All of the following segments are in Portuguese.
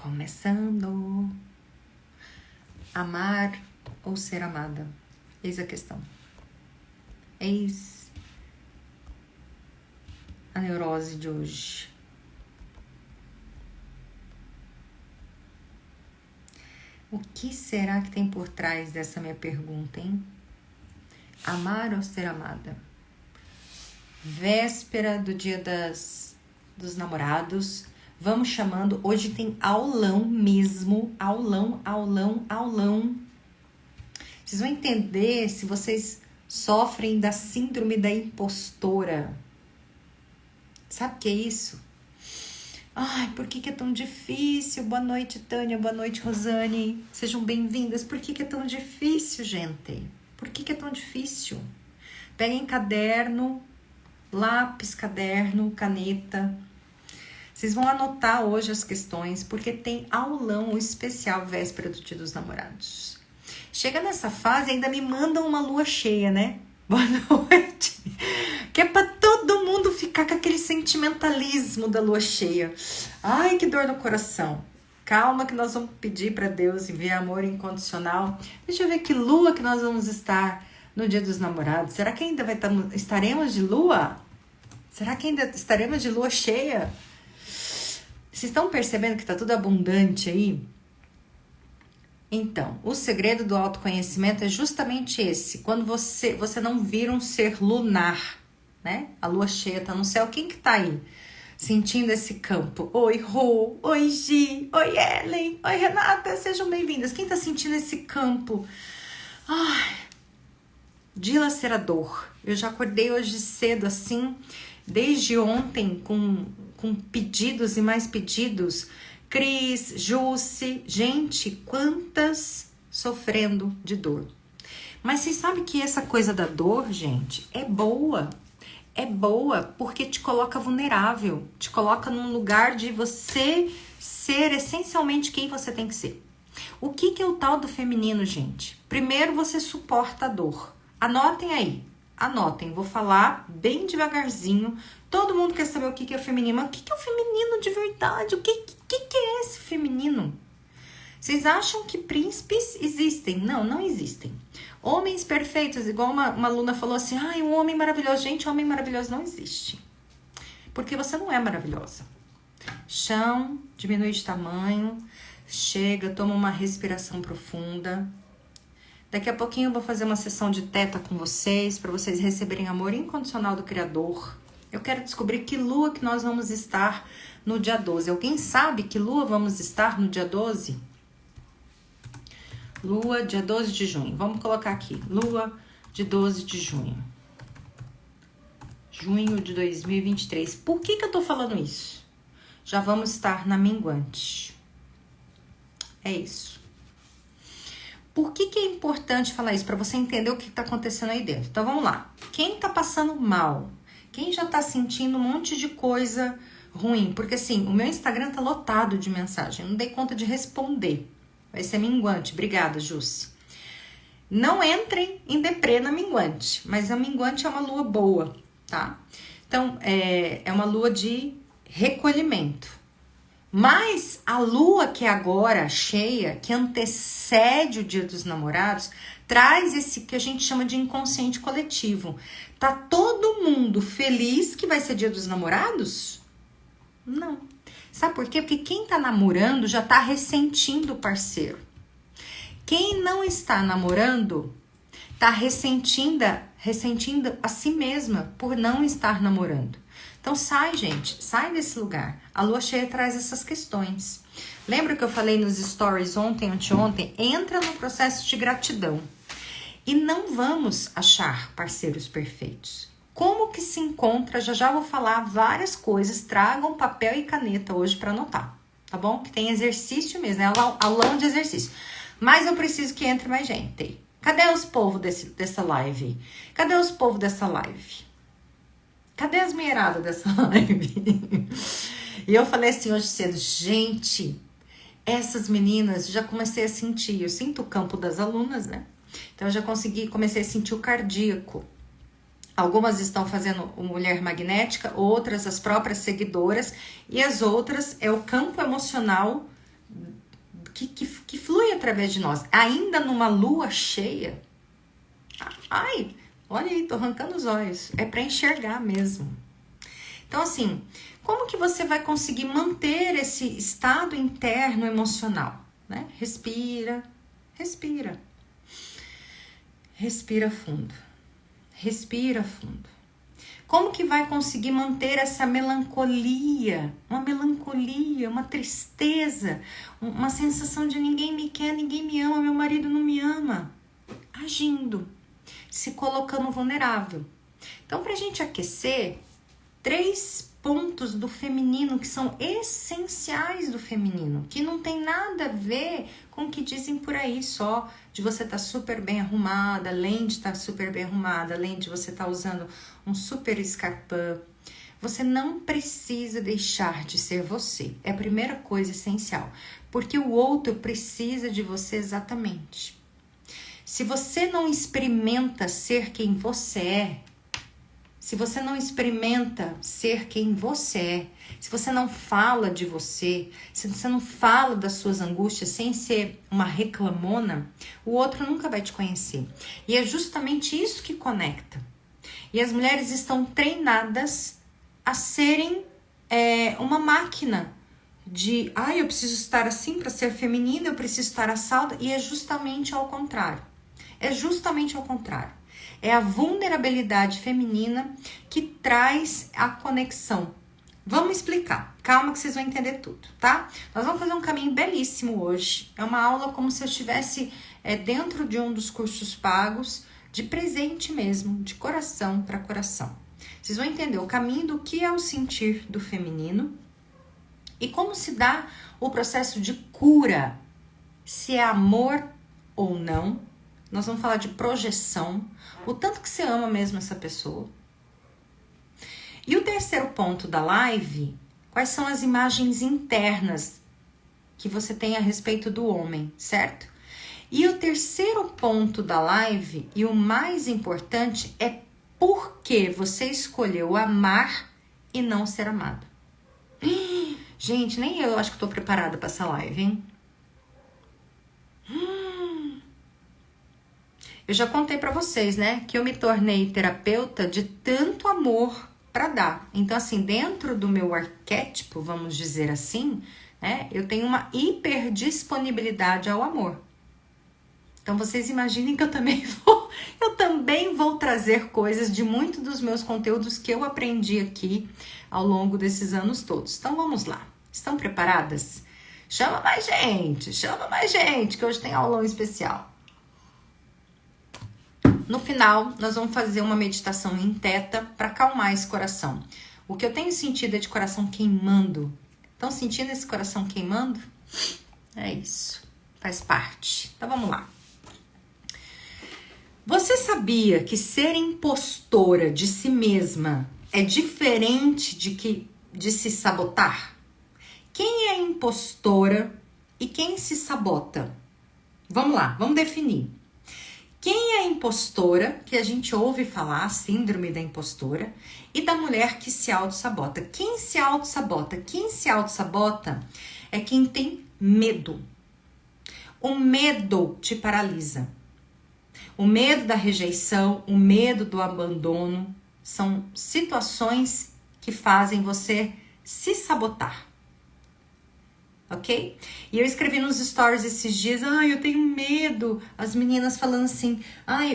Começando. Amar ou ser amada? Eis a questão. Eis a neurose de hoje. O que será que tem por trás dessa minha pergunta, hein? Amar ou ser amada? Véspera do dia dos namorados. Vamos chamando. Hoje tem aulão mesmo. Aulão. Vocês vão entender se vocês sofrem da síndrome da impostora. Sabe o que é isso? Ai, por que é tão difícil? Boa noite, Tânia. Boa noite, Rosane. Sejam bem-vindas. Por que é tão difícil, gente? Por que é tão difícil? Peguem caderno, lápis, caderno, caneta. Vocês vão anotar hoje as questões, porque tem aulão especial véspera do dia dos namorados. Chega nessa fase, ainda me mandam uma lua cheia, né? Boa noite. Que é pra todo mundo ficar com aquele sentimentalismo da lua cheia. Ai, que dor no coração. Calma que nós vamos pedir para Deus enviar amor incondicional. Deixa eu ver que lua que nós vamos estar no dia dos namorados. Será que ainda estaremos de lua? Será que ainda estaremos de lua cheia? Vocês estão percebendo que tá tudo abundante aí? Então, o segredo do autoconhecimento é justamente esse. Quando você não vira um ser lunar, né? A lua cheia tá no céu. Quem que tá aí sentindo esse campo? Oi, Rô. Oi, Gi. Oi, Ellen. Oi, Renata. Sejam bem-vindas. Quem tá sentindo esse campo? Ai, dilacerador. Eu já acordei hoje cedo assim, desde ontem com pedidos e mais pedidos. Cris, Jusce, gente, quantas sofrendo de dor. Mas vocês sabem que essa coisa da dor, gente, é boa. É boa porque te coloca vulnerável, te coloca num lugar de você ser essencialmente quem você tem que ser. O que é o tal do feminino, gente? Primeiro você suporta a dor. Anotem aí. Anotem, vou falar bem devagarzinho. Todo mundo quer saber o que é o feminino. Mas o que é o feminino de verdade? O que é esse feminino? Vocês acham que príncipes existem? Não, não existem. Homens perfeitos, igual uma aluna falou assim, um homem maravilhoso. Gente, homem maravilhoso não existe. Porque você não é maravilhosa. Chão, diminui de tamanho, chega, toma uma respiração profunda. Daqui a pouquinho eu vou fazer uma sessão de teta com vocês, para vocês receberem amor incondicional do Criador. Eu quero descobrir que lua que nós vamos estar no dia 12. Alguém sabe que lua vamos estar no dia 12? Lua, dia 12 de junho. Vamos colocar aqui, lua de 12 de junho. Junho de 2023. Por que eu tô falando isso? Já vamos estar na minguante. É isso. Por que é importante falar isso? Para você entender o que está acontecendo aí dentro. Então, vamos lá. Quem está passando mal? Quem já está sentindo um monte de coisa ruim? Porque, assim, o meu Instagram tá lotado de mensagem. Não dei conta de responder. Vai ser minguante. Obrigada, Jusce. Não entrem em deprê na minguante. Mas a minguante é uma lua boa, tá? Então, é uma lua de recolhimento. Mas a lua que é agora cheia, que antecede o dia dos namorados, traz esse que a gente chama de inconsciente coletivo. Tá todo mundo feliz que vai ser dia dos namorados? Não. Sabe por quê? Porque quem tá namorando já tá ressentindo o parceiro. Quem não está namorando tá ressentindo a si mesma por não estar namorando. Então sai, gente, sai desse lugar. A lua cheia traz essas questões. Lembra que eu falei nos stories ontem, anteontem? Entra no processo de gratidão. E não vamos achar parceiros perfeitos. Como que se encontra? Já vou falar várias coisas. Tragam papel e caneta hoje para anotar, tá bom? Que tem exercício mesmo, é aulão de exercício. Mas eu preciso que entre mais gente. Cadê os povos dessa live? Cadê os povos dessa live? Cadê as mulheradas dessa live? E eu falei assim hoje cedo, gente, essas meninas, já comecei a sentir, eu sinto o campo das alunas, né? Então eu já comecei a sentir o cardíaco. Algumas estão fazendo mulher magnética, outras as próprias seguidoras, e as outras é o campo emocional que flui através de nós. Ainda numa lua cheia. Ai, olha aí, tô arrancando os olhos. É para enxergar mesmo. Então, assim, como que você vai conseguir manter esse estado interno emocional? Né? Respira, respira. Respira fundo. Respira fundo. Como que vai conseguir manter essa melancolia? Uma tristeza, uma sensação de ninguém me quer, ninguém me ama, meu marido não me ama. Agindo, se colocando vulnerável. Então, pra gente aquecer, 3 pontos do feminino que são essenciais do feminino, que não tem nada a ver com o que dizem por aí só, de você estar super bem arrumada, além de estar super bem arrumada, além de você estar usando um super escarpão. Você não precisa deixar de ser você. É a primeira coisa essencial, porque o outro precisa de você exatamente. Se você não experimenta ser quem você é, se você não experimenta ser quem você é, se você não fala de você, se você não fala das suas angústias sem ser uma reclamona, o outro nunca vai te conhecer. E é justamente isso que conecta. E as mulheres estão treinadas a serem uma máquina de, eu preciso estar assim para ser feminina, eu preciso estar assada, e é justamente ao contrário. É justamente ao contrário. É a vulnerabilidade feminina que traz a conexão. Vamos explicar. Calma que vocês vão entender tudo, tá? Nós vamos fazer um caminho belíssimo hoje. É uma aula como se eu estivesse dentro de um dos cursos pagos, de presente mesmo, de coração para coração. Vocês vão entender o caminho do que é o sentir do feminino e como se dá o processo de cura, se é amor ou não. Nós vamos falar de projeção, o tanto que você ama mesmo essa pessoa. E o terceiro ponto da live, quais são as imagens internas que você tem a respeito do homem, certo? E o terceiro ponto da live, e o mais importante, é por que você escolheu amar e não ser amado. Gente, nem eu acho que estou preparada para essa live, hein? Eu já contei pra vocês, né, que eu me tornei terapeuta de tanto amor pra dar. Então, assim, dentro do meu arquétipo, vamos dizer assim, né, eu tenho uma hiperdisponibilidade ao amor. Então, vocês imaginem que eu também vou trazer coisas de muitos dos meus conteúdos que eu aprendi aqui ao longo desses anos todos. Então, vamos lá. Estão preparadas? Chama mais gente, que hoje tem aulão especial. No final, nós vamos fazer uma meditação em teta para acalmar esse coração. O que eu tenho sentido é de coração queimando. Estão sentindo esse coração queimando? É isso. Faz parte. Então, vamos lá. Você sabia que ser impostora de si mesma é diferente de se sabotar? Quem é impostora e quem se sabota? Vamos lá, vamos definir. Quem é a impostora, que a gente ouve falar, a síndrome da impostora, e da mulher que se auto-sabota. Quem se auto-sabota? Quem se auto-sabota é quem tem medo. O medo te paralisa. O medo da rejeição, o medo do abandono, são situações que fazem você se sabotar. Ok? E eu escrevi nos stories esses dias, eu tenho medo. As meninas falando assim,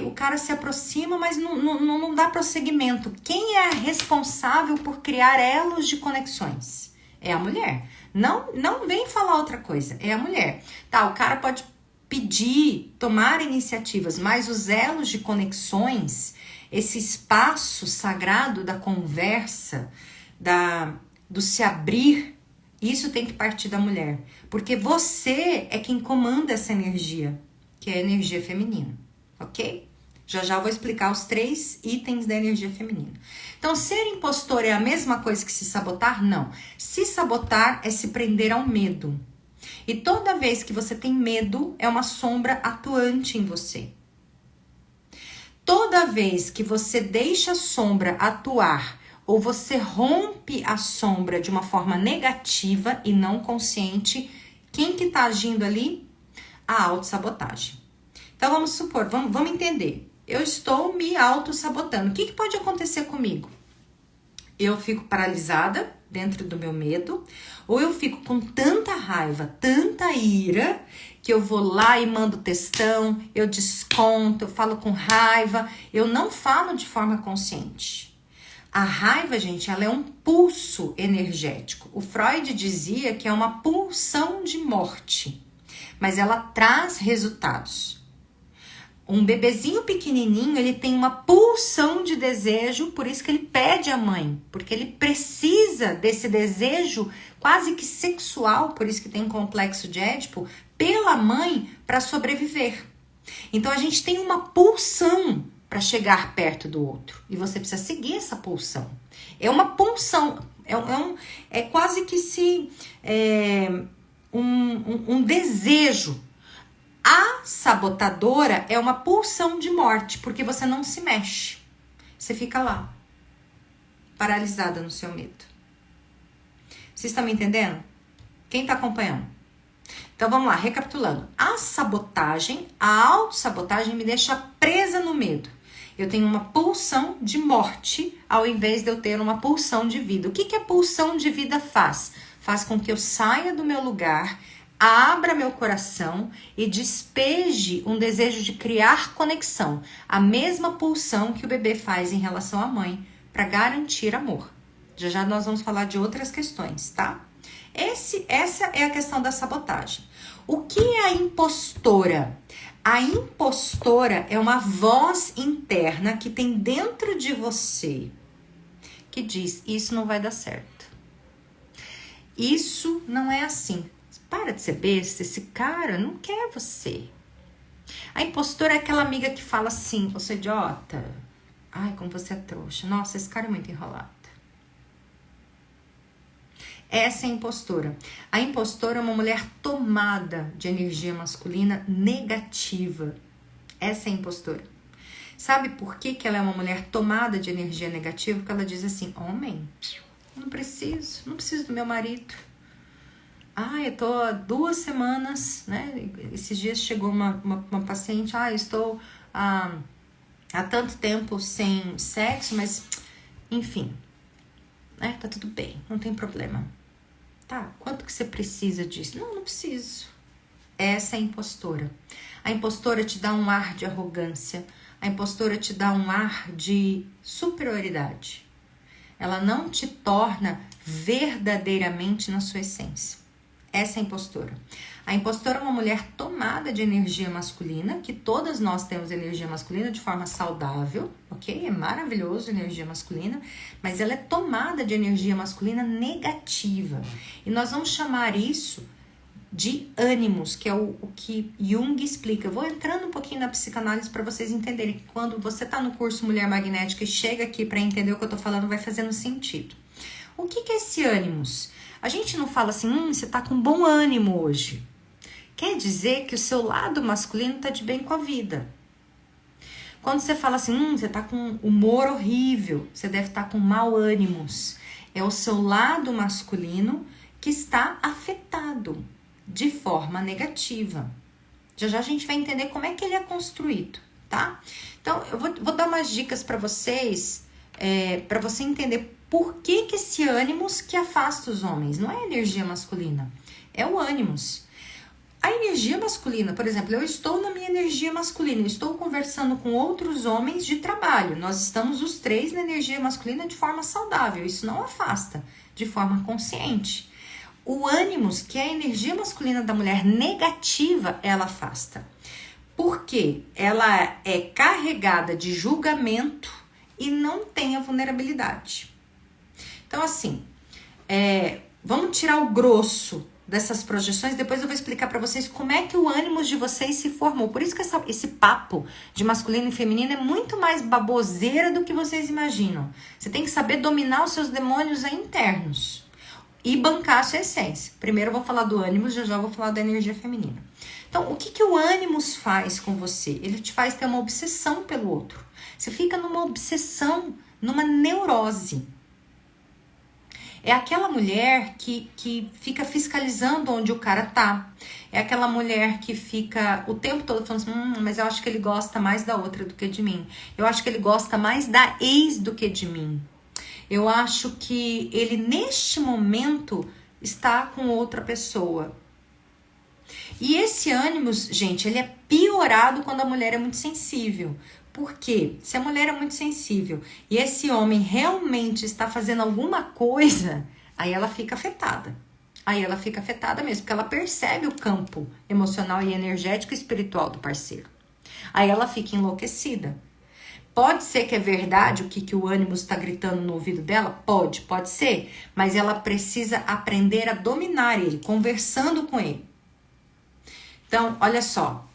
o cara se aproxima, mas não dá prosseguimento. Quem é a responsável por criar elos de conexões? É a mulher. Não vem falar outra coisa, é a mulher. Tá, o cara pode pedir, tomar iniciativas, mas os elos de conexões, esse espaço sagrado da conversa, do se abrir, isso tem que partir da mulher, porque você é quem comanda essa energia, que é a energia feminina, ok? Já eu vou explicar os 3 itens da energia feminina. Então, ser impostor é a mesma coisa que se sabotar? Não. Se sabotar é se prender ao medo. E toda vez que você tem medo, é uma sombra atuante em você. Toda vez que você deixa a sombra atuar, ou você rompe a sombra de uma forma negativa e não consciente, Quem que tá agindo ali? A autossabotagem. Então, vamos supor, vamos entender. Eu estou me autossabotando. O que pode acontecer comigo? Eu fico paralisada dentro do meu medo, ou eu fico com tanta raiva, tanta ira, que eu vou lá e mando textão, eu desconto, eu falo com raiva, eu não falo de forma consciente. A raiva, gente, ela é um pulso energético. O Freud dizia que é uma pulsão de morte, mas ela traz resultados. Um bebezinho pequenininho, ele tem uma pulsão de desejo, por isso que ele pede a mãe, porque ele precisa desse desejo quase que sexual, por isso que tem um complexo de Édipo, pela mãe para sobreviver. Então a gente tem uma pulsão para chegar perto do outro e você precisa seguir essa pulsão. É uma pulsão, é quase que um desejo. A sabotadora é uma pulsão de morte, porque você não se mexe. Você fica lá, paralisada no seu medo. Vocês estão me entendendo? Quem está acompanhando? Então vamos lá, recapitulando. A sabotagem, a autossabotagem me deixa presa no medo. Eu tenho uma pulsão de morte ao invés de eu ter uma pulsão de vida. O que a pulsão de vida faz? Faz com que eu saia do meu lugar, abra meu coração e despeje um desejo de criar conexão. A mesma pulsão que o bebê faz em relação à mãe para garantir amor. Já nós vamos falar de outras questões, tá? Essa é a questão da sabotagem. O que é a impostora? A impostora é uma voz interna que tem dentro de você que diz, isso não vai dar certo. Isso não é assim. Para de ser besta, esse cara não quer você. A impostora é aquela amiga que fala assim, você é idiota. Ai, como você é trouxa. Nossa, esse cara é muito enrolado. Essa é a impostora. A impostora é uma mulher tomada de energia masculina negativa. Essa é a impostora. Sabe por que ela é uma mulher tomada de energia negativa? Porque ela diz assim, homem, não preciso do meu marido. Eu tô há 2 semanas, né? Esses dias chegou uma paciente, eu estou há tanto tempo sem sexo, mas enfim, né? Tá tudo bem, não tem problema. Tá, quanto que você precisa disso? Não preciso. Essa é a impostora. A impostora te dá um ar de arrogância, a impostora te dá um ar de superioridade. Ela não te torna verdadeiramente na sua essência. Essa é a impostora. A impostora é uma mulher tomada de energia masculina, que todas nós temos energia masculina de forma saudável, ok? É maravilhoso energia masculina, mas ela é tomada de energia masculina negativa. E nós vamos chamar isso de ânimos, que é o que Jung explica. Eu vou entrando um pouquinho na psicanálise para vocês entenderem que quando você está no curso Mulher Magnética e chega aqui para entender o que eu estou falando, vai fazendo sentido. O que é esse ânimos? A gente não fala assim, você tá com bom ânimo hoje. Quer dizer que o seu lado masculino tá de bem com a vida. Quando você fala assim, você tá com humor horrível, você deve estar com mau ânimos. É o seu lado masculino que está afetado de forma negativa. Já a gente vai entender como é que ele é construído, tá? Então, eu vou dar umas dicas para vocês, para você entender por que esse ânimos que afasta os homens? Não é a energia masculina, é o ânimos. A energia masculina, por exemplo, eu estou na minha energia masculina, eu estou conversando com outros homens de trabalho, nós estamos os 3 na energia masculina de forma saudável, isso não afasta, de forma consciente. O ânimos, que é a energia masculina da mulher negativa, ela afasta. Por quê? Ela é carregada de julgamento e não tem a vulnerabilidade. Então, assim, vamos tirar o grosso dessas projeções, depois eu vou explicar para vocês como é que o ânimos de vocês se formou. Por isso que esse papo de masculino e feminino é muito mais baboseira do que vocês imaginam. Você tem que saber dominar os seus demônios internos e bancar a sua essência. Primeiro eu vou falar do ânimos, já vou falar da energia feminina. Então, o que o ânimos faz com você? Ele te faz ter uma obsessão pelo outro. Você fica numa obsessão, numa neurose. É aquela mulher que fica fiscalizando onde o cara tá. É aquela mulher que fica o tempo todo falando assim, mas eu acho que ele gosta mais da outra do que de mim. Eu acho que ele gosta mais da ex do que de mim. Eu acho que ele, neste momento, está com outra pessoa. E esse ânimos, gente, ele é piorado quando a mulher é muito sensível. Por quê? Se a mulher é muito sensível e esse homem realmente está fazendo alguma coisa, aí ela fica afetada. Aí ela fica afetada mesmo, porque ela percebe o campo emocional e energético e espiritual do parceiro. Aí ela fica enlouquecida. Pode ser que é verdade o que o ânimo está gritando no ouvido dela? Pode ser. Mas ela precisa aprender a dominar ele, conversando com ele. Então, olha só.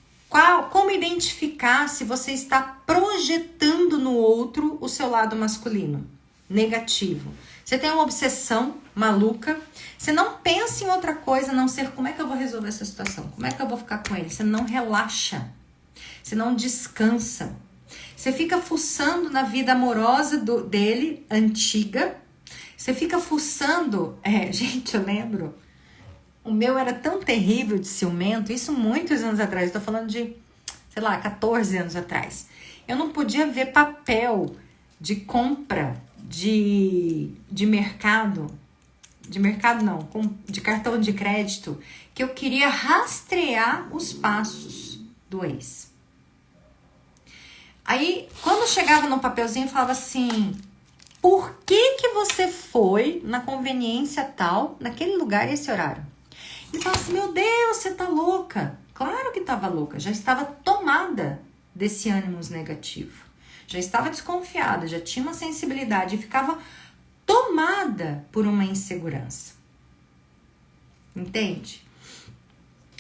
Como identificar se você está projetando no outro o seu lado masculino? Negativo. Você tem uma obsessão maluca. Você não pensa em outra coisa a não ser como é que eu vou resolver essa situação? Como é que eu vou ficar com ele? Você não relaxa. Você não descansa. Você fica fuçando na vida amorosa dele, antiga. Você fica fuçando. Gente, eu lembro. O meu era tão terrível de ciumento. Isso muitos anos atrás. Eu tô falando de, 14 anos atrás. Eu não podia ver papel de compra de mercado. De mercado não. De cartão de crédito. Que eu queria rastrear os passos do ex. Aí, quando chegava no papelzinho, falava assim, por que você foi na conveniência tal, naquele lugar e esse horário? E falava assim, meu Deus, você tá louca. Claro que tava louca, já estava tomada desse ânimos negativo. Já estava desconfiada, já tinha uma sensibilidade e ficava tomada por uma insegurança. Entende?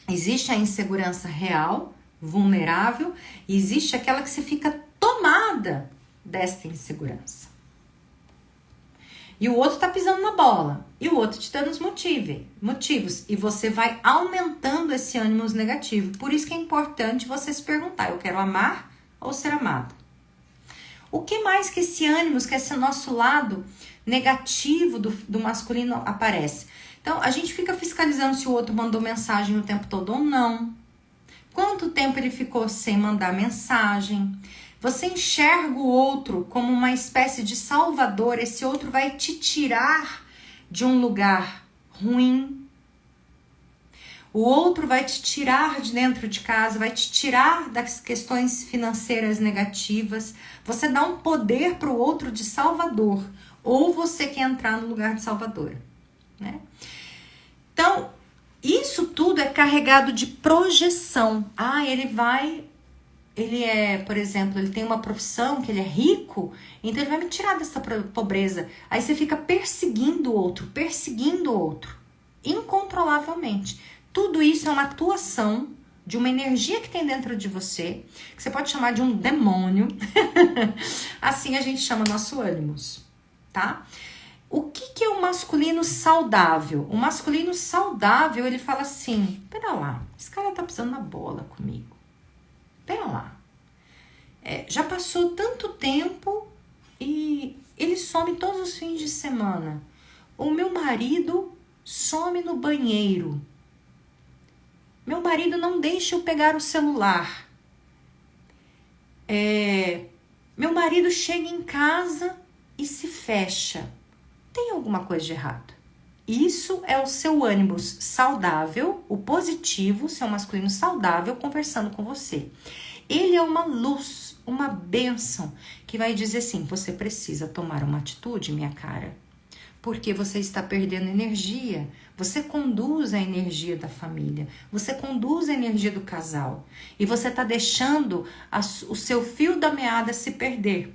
Existe a insegurança real, vulnerável, e existe aquela que você fica tomada desta insegurança. E o outro tá pisando na bola, e o outro te dando os motivos, e você vai aumentando esse ânimo negativo. Por isso que é importante você se perguntar, eu quero amar ou ser amado? O que mais que esse ânimo, que esse nosso lado negativo do masculino aparece? Então, a gente fica fiscalizando se o outro mandou mensagem o tempo todo ou não. Quanto tempo ele ficou sem mandar mensagem? Você enxerga o outro como uma espécie de salvador. Esse outro vai te tirar de um lugar ruim. O outro vai te tirar de dentro de casa, vai te tirar das questões financeiras negativas. Você dá um poder para o outro de salvador. Ou você quer entrar no lugar de salvadora, né? Então, isso tudo é carregado de projeção. Ele é, por exemplo, ele tem uma profissão que ele é rico, então ele vai me tirar dessa pobreza. Aí você fica perseguindo o outro, incontrolavelmente. Tudo isso é uma atuação de uma energia que tem dentro de você, que você pode chamar de um demônio. Assim a gente chama nosso ânimos, tá? O que é o masculino saudável? O masculino saudável, ele fala assim, pera lá, esse cara tá pisando na bola comigo. Pera lá. Já passou tanto tempo e ele some todos os fins de semana. O meu marido some no banheiro. Meu marido não deixa eu pegar o celular. Meu marido chega em casa e se fecha. Tem alguma coisa de errado. Isso é o seu ânimo saudável, o positivo, seu masculino saudável conversando com você. Ele é uma luz, uma bênção que vai dizer assim, você precisa tomar uma atitude, minha cara, porque você está perdendo energia. Você conduz a energia da família, você conduz a energia do casal e você está deixando o seu fio da meada se perder.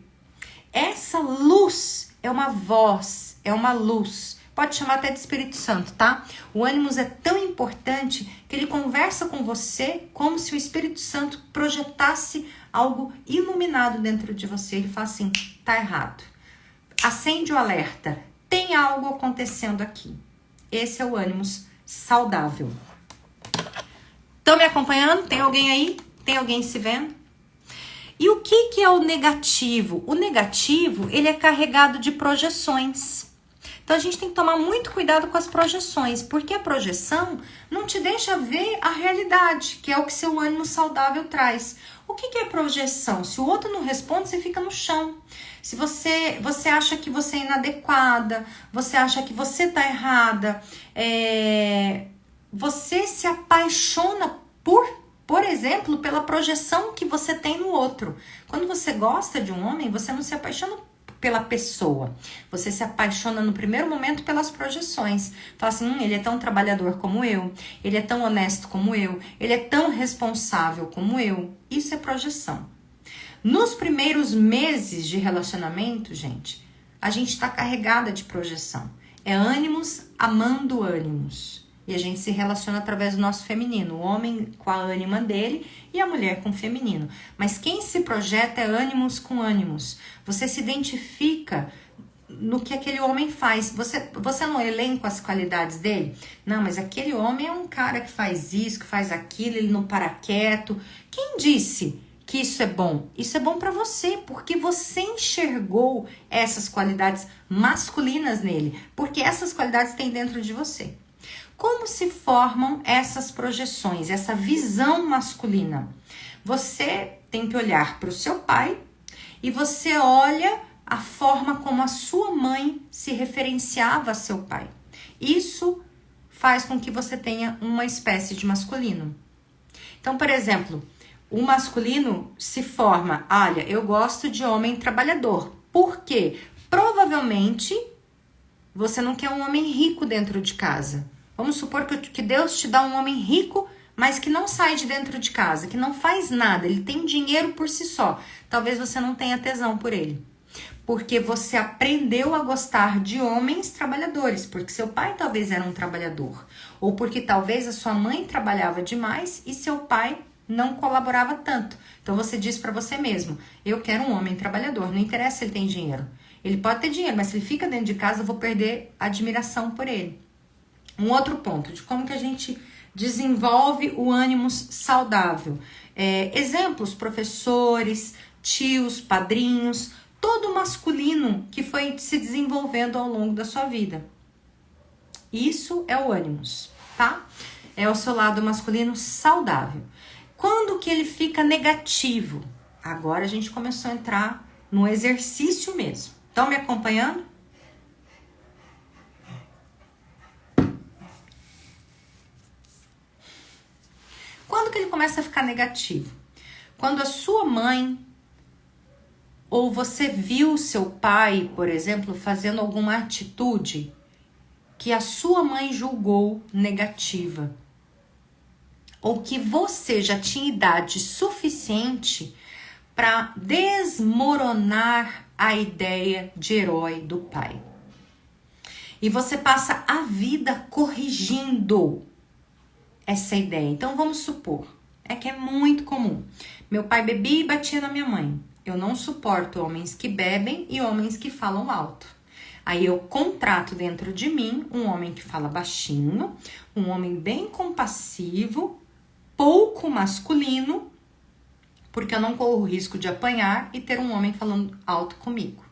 Essa luz é uma voz, é uma luz. Pode chamar até de Espírito Santo, tá? O ânimos é tão importante que ele conversa com você como se o Espírito Santo projetasse algo iluminado dentro de você. Ele fala assim, tá errado. Acende o alerta. Tem algo acontecendo aqui. Esse é o ânimos saudável. Estão me acompanhando? Tem alguém aí? Tem alguém se vendo? E o que é o negativo? O negativo, ele é carregado de projeções. Então a gente tem que tomar muito cuidado com as projeções, porque a projeção não te deixa ver a realidade, que é o que seu ânimo saudável traz. O que é projeção? Se o outro não responde, você fica no chão. Se você acha que você é inadequada, você acha que você tá errada, você se apaixona por exemplo, pela projeção que você tem no outro. Quando você gosta de um homem, você não se apaixona pela pessoa. Você se apaixona no primeiro momento pelas projeções. Fala assim, ele é tão trabalhador como eu, ele é tão honesto como eu, ele é tão responsável como eu. Isso é projeção. Nos primeiros meses de relacionamento, gente, a gente tá carregada de projeção. É ânimos amando ânimos. E a gente se relaciona através do nosso feminino. O homem com a ânima dele e a mulher com o feminino. Mas quem se projeta é ânimos com ânimos. Você se identifica no que aquele homem faz. Você não elenca as qualidades dele? Não, mas aquele homem é um cara que faz isso, que faz aquilo, ele não para quieto. Quem disse que isso é bom? Isso é bom para você, porque você enxergou essas qualidades masculinas nele. Porque essas qualidades tem dentro de você. Como se formam essas projeções, essa visão masculina? Você tem que olhar para o seu pai e você olha a forma como a sua mãe se referenciava a seu pai. Isso faz com que você tenha uma espécie de masculino. Então, por exemplo, o masculino se forma, olha, eu gosto de homem trabalhador. Por quê? Provavelmente você não quer um homem rico dentro de casa. Vamos supor que Deus te dá um homem rico, mas que não sai de dentro de casa, que não faz nada, ele tem dinheiro por si só. Talvez você não tenha tesão por ele, porque você aprendeu a gostar de homens trabalhadores, porque seu pai talvez era um trabalhador, ou porque talvez a sua mãe trabalhava demais e seu pai não colaborava tanto. Então você diz para você mesmo, eu quero um homem trabalhador, não interessa se ele tem dinheiro. Ele pode ter dinheiro, mas se ele fica dentro de casa, eu vou perder a admiração por ele. Um outro ponto de como que a gente desenvolve o ânimo saudável. Exemplos, professores, tios, padrinhos, todo masculino que foi se desenvolvendo ao longo da sua vida. Isso é o ânimos, tá? É o seu lado masculino saudável. Quando que ele fica negativo? Agora a gente começou a entrar no exercício mesmo. Estão me acompanhando? Quando que ele começa a ficar negativo? Quando a sua mãe ou você viu o seu pai, por exemplo, fazendo alguma atitude que a sua mãe julgou negativa. Ou que você já tinha idade suficiente para desmoronar a ideia de herói do pai. E você passa a vida corrigindo essa ideia. Então vamos supor, que é muito comum. Meu pai bebia e batia na minha mãe. Eu não suporto homens que bebem e homens que falam alto. Aí eu contrato dentro de mim um homem que fala baixinho, um homem bem compassivo, pouco masculino, porque eu não corro o risco de apanhar e ter um homem falando alto comigo.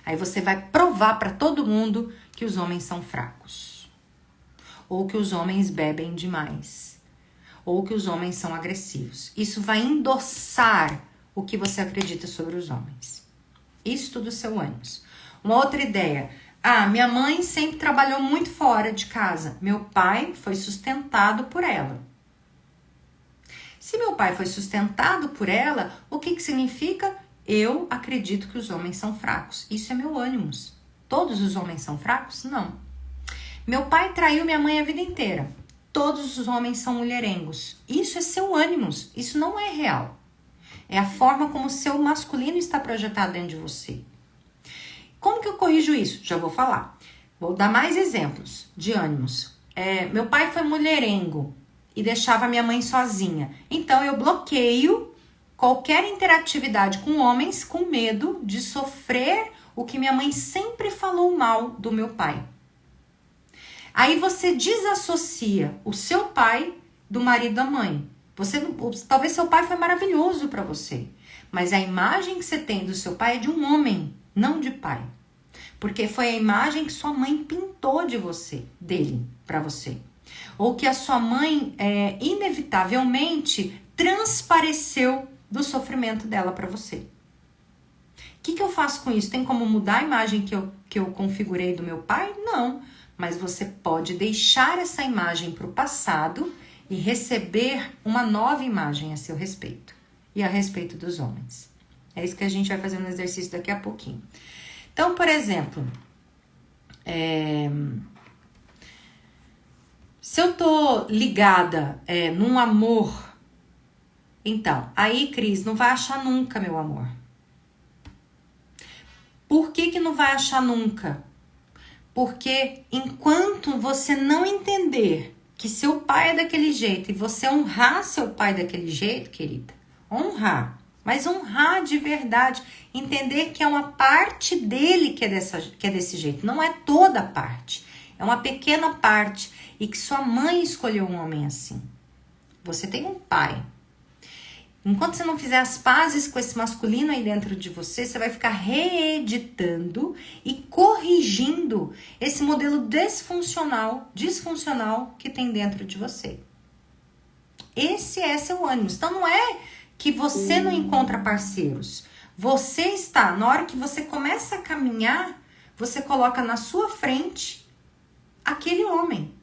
Aí você vai provar para todo mundo que os homens são fracos. Ou que os homens bebem demais, ou que os homens são agressivos. Isso vai endossar o que você acredita sobre os homens. Isso tudo é seu ânimos. Uma outra ideia. Minha mãe sempre trabalhou muito fora de casa. Meu pai foi sustentado por ela. Se meu pai foi sustentado por ela, o que significa? Eu acredito que os homens são fracos. Isso é meu ânimos. Todos os homens são fracos? Não. Meu pai traiu minha mãe a vida inteira. Todos os homens são mulherengos. Isso é seu ânimos. Isso não é real. É a forma como o seu masculino está projetado dentro de você. Como que eu corrijo isso? Já vou falar. Vou dar mais exemplos de ânimos. Meu pai foi mulherengo e deixava minha mãe sozinha. Então eu bloqueio qualquer interatividade com homens com medo de sofrer o que minha mãe sempre falou mal do meu pai. Aí você desassocia o seu pai do marido da mãe. Talvez seu pai foi maravilhoso para você, mas a imagem que você tem do seu pai é de um homem, não de pai. Porque foi a imagem que sua mãe pintou de você, dele, para você. Ou que a sua mãe, inevitavelmente, transpareceu do sofrimento dela para você. O que eu faço com isso? Tem como mudar a imagem que eu configurei do meu pai? Não. Mas você pode deixar essa imagem para o passado e receber uma nova imagem a seu respeito. E a respeito dos homens. É isso que a gente vai fazer no exercício daqui a pouquinho. Então, por exemplo, se eu tô ligada num amor, então, aí, Cris, não vai achar nunca, meu amor. Por que não vai achar nunca? Porque enquanto você não entender que seu pai é daquele jeito e você honrar seu pai daquele jeito, querida, honrar, mas honrar de verdade, entender que é uma parte dele que é desse jeito, não é toda a parte, é uma pequena parte, e que sua mãe escolheu um homem assim. Você tem um pai. Enquanto você não fizer as pazes com esse masculino aí dentro de você, você vai ficar reeditando e corrigindo esse modelo disfuncional que tem dentro de você. Esse é seu ânimo. Então não é que você não encontra parceiros. Você está, na hora que você começa a caminhar, você coloca na sua frente aquele homem.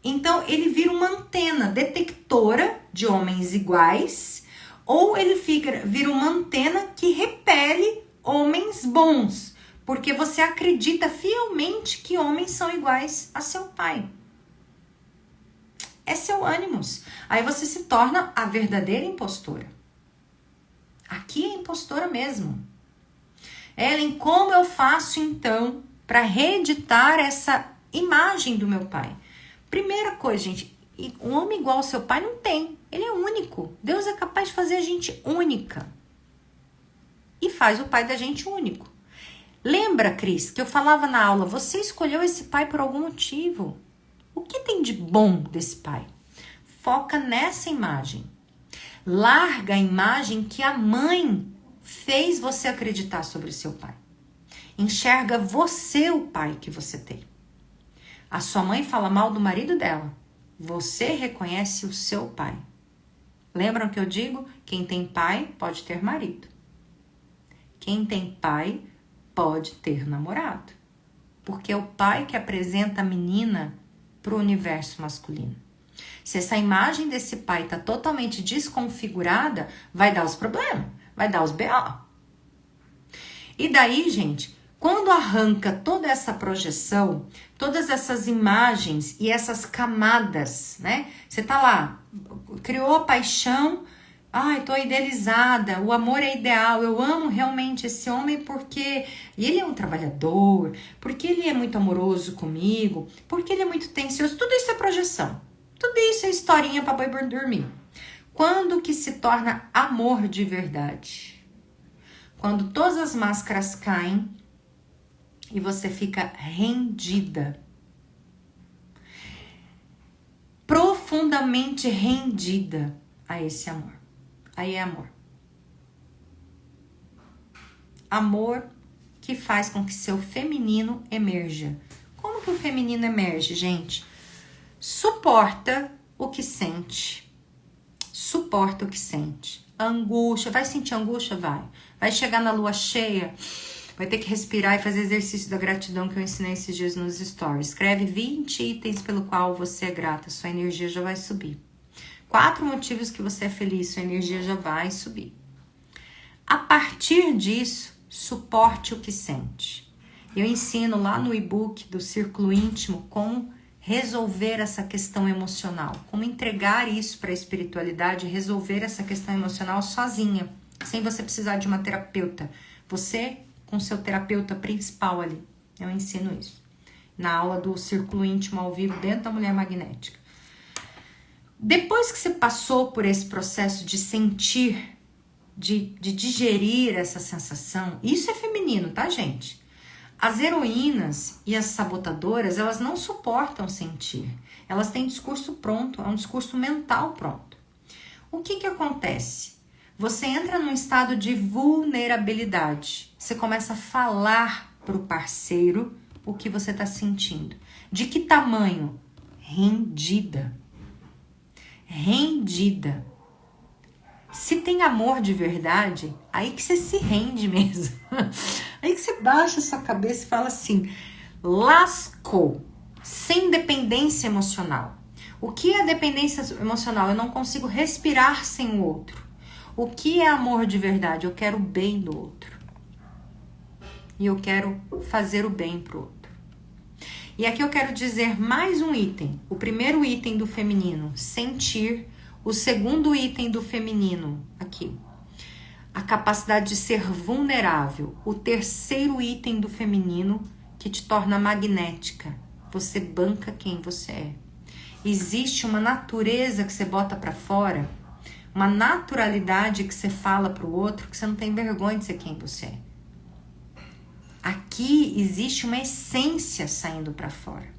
Então, ele vira uma antena detectora de homens iguais, ou ele vira uma antena que repele homens bons, porque você acredita fielmente que homens são iguais a seu pai. É seu ânimos. Aí você se torna a verdadeira impostora. Aqui é impostora mesmo. Ellen, como eu faço então para reeditar essa imagem do meu pai? Primeira coisa, gente, um homem igual ao seu pai não tem. Ele é único. Deus é capaz de fazer a gente única. E faz o pai da gente único. Lembra, Cris, que eu falava na aula, você escolheu esse pai por algum motivo. O que tem de bom desse pai? Foca nessa imagem. Larga a imagem que a mãe fez você acreditar sobre o seu pai. Enxerga você o pai que você tem. A sua mãe fala mal do marido dela. Você reconhece o seu pai. Lembram que eu digo? Quem tem pai pode ter marido. Quem tem pai pode ter namorado. Porque é o pai que apresenta a menina para o universo masculino. Se essa imagem desse pai está totalmente desconfigurada, vai dar os problemas, vai dar os BO. E daí, gente, quando arranca toda essa projeção, todas essas imagens e essas camadas, né? Você tá lá, criou a paixão, ai, tô idealizada, o amor é ideal, eu amo realmente esse homem porque ele é um trabalhador, porque ele é muito amoroso comigo, porque ele é muito tencioso, tudo isso é projeção, tudo isso é historinha pra boi dormir. Quando que se torna amor de verdade? Quando todas as máscaras caem e você fica rendida, profundamente rendida a esse amor. Aí é amor. Amor que faz com que seu feminino emerja. Como que o feminino emerge, gente? Suporta o que sente. Suporta o que sente. Angústia. Vai sentir angústia? Vai. Vai chegar na lua cheia, vai ter que respirar e fazer exercício da gratidão que eu ensinei esses dias nos stories. Escreve 20 itens pelo qual você é grata, sua energia já vai subir. 4 motivos que você é feliz, sua energia já vai subir. A partir disso, suporte o que sente. Eu ensino lá no e-book do Círculo Íntimo como resolver essa questão emocional, como entregar isso para a espiritualidade, resolver essa questão emocional sozinha, sem você precisar de uma terapeuta. Você com seu terapeuta principal ali. Eu ensino isso. Na aula do Círculo Íntimo ao vivo dentro da Mulher Magnética. Depois que você passou por esse processo de sentir, de digerir essa sensação, isso é feminino, tá, gente? As heroínas e as sabotadoras, elas não suportam sentir. Elas têm discurso pronto, é um discurso mental pronto. O que acontece? Você entra num estado de vulnerabilidade. Você começa a falar pro parceiro o que você tá sentindo. De que tamanho? Rendida. Rendida. Se tem amor de verdade, aí que você se rende mesmo. Aí que você baixa a sua cabeça e fala assim, lascou, sem dependência emocional. O que é dependência emocional? Eu não consigo respirar sem o outro. O que é amor de verdade? Eu quero o bem do outro. E eu quero fazer o bem pro outro. E aqui eu quero dizer mais um item. O primeiro item do feminino, sentir. O segundo item do feminino, aqui, a capacidade de ser vulnerável. O terceiro item do feminino, que te torna magnética. Você banca quem você é. Existe uma natureza que você bota pra fora, uma naturalidade que você fala pro outro, que você não tem vergonha de ser quem você é. Aqui existe uma essência saindo pra fora.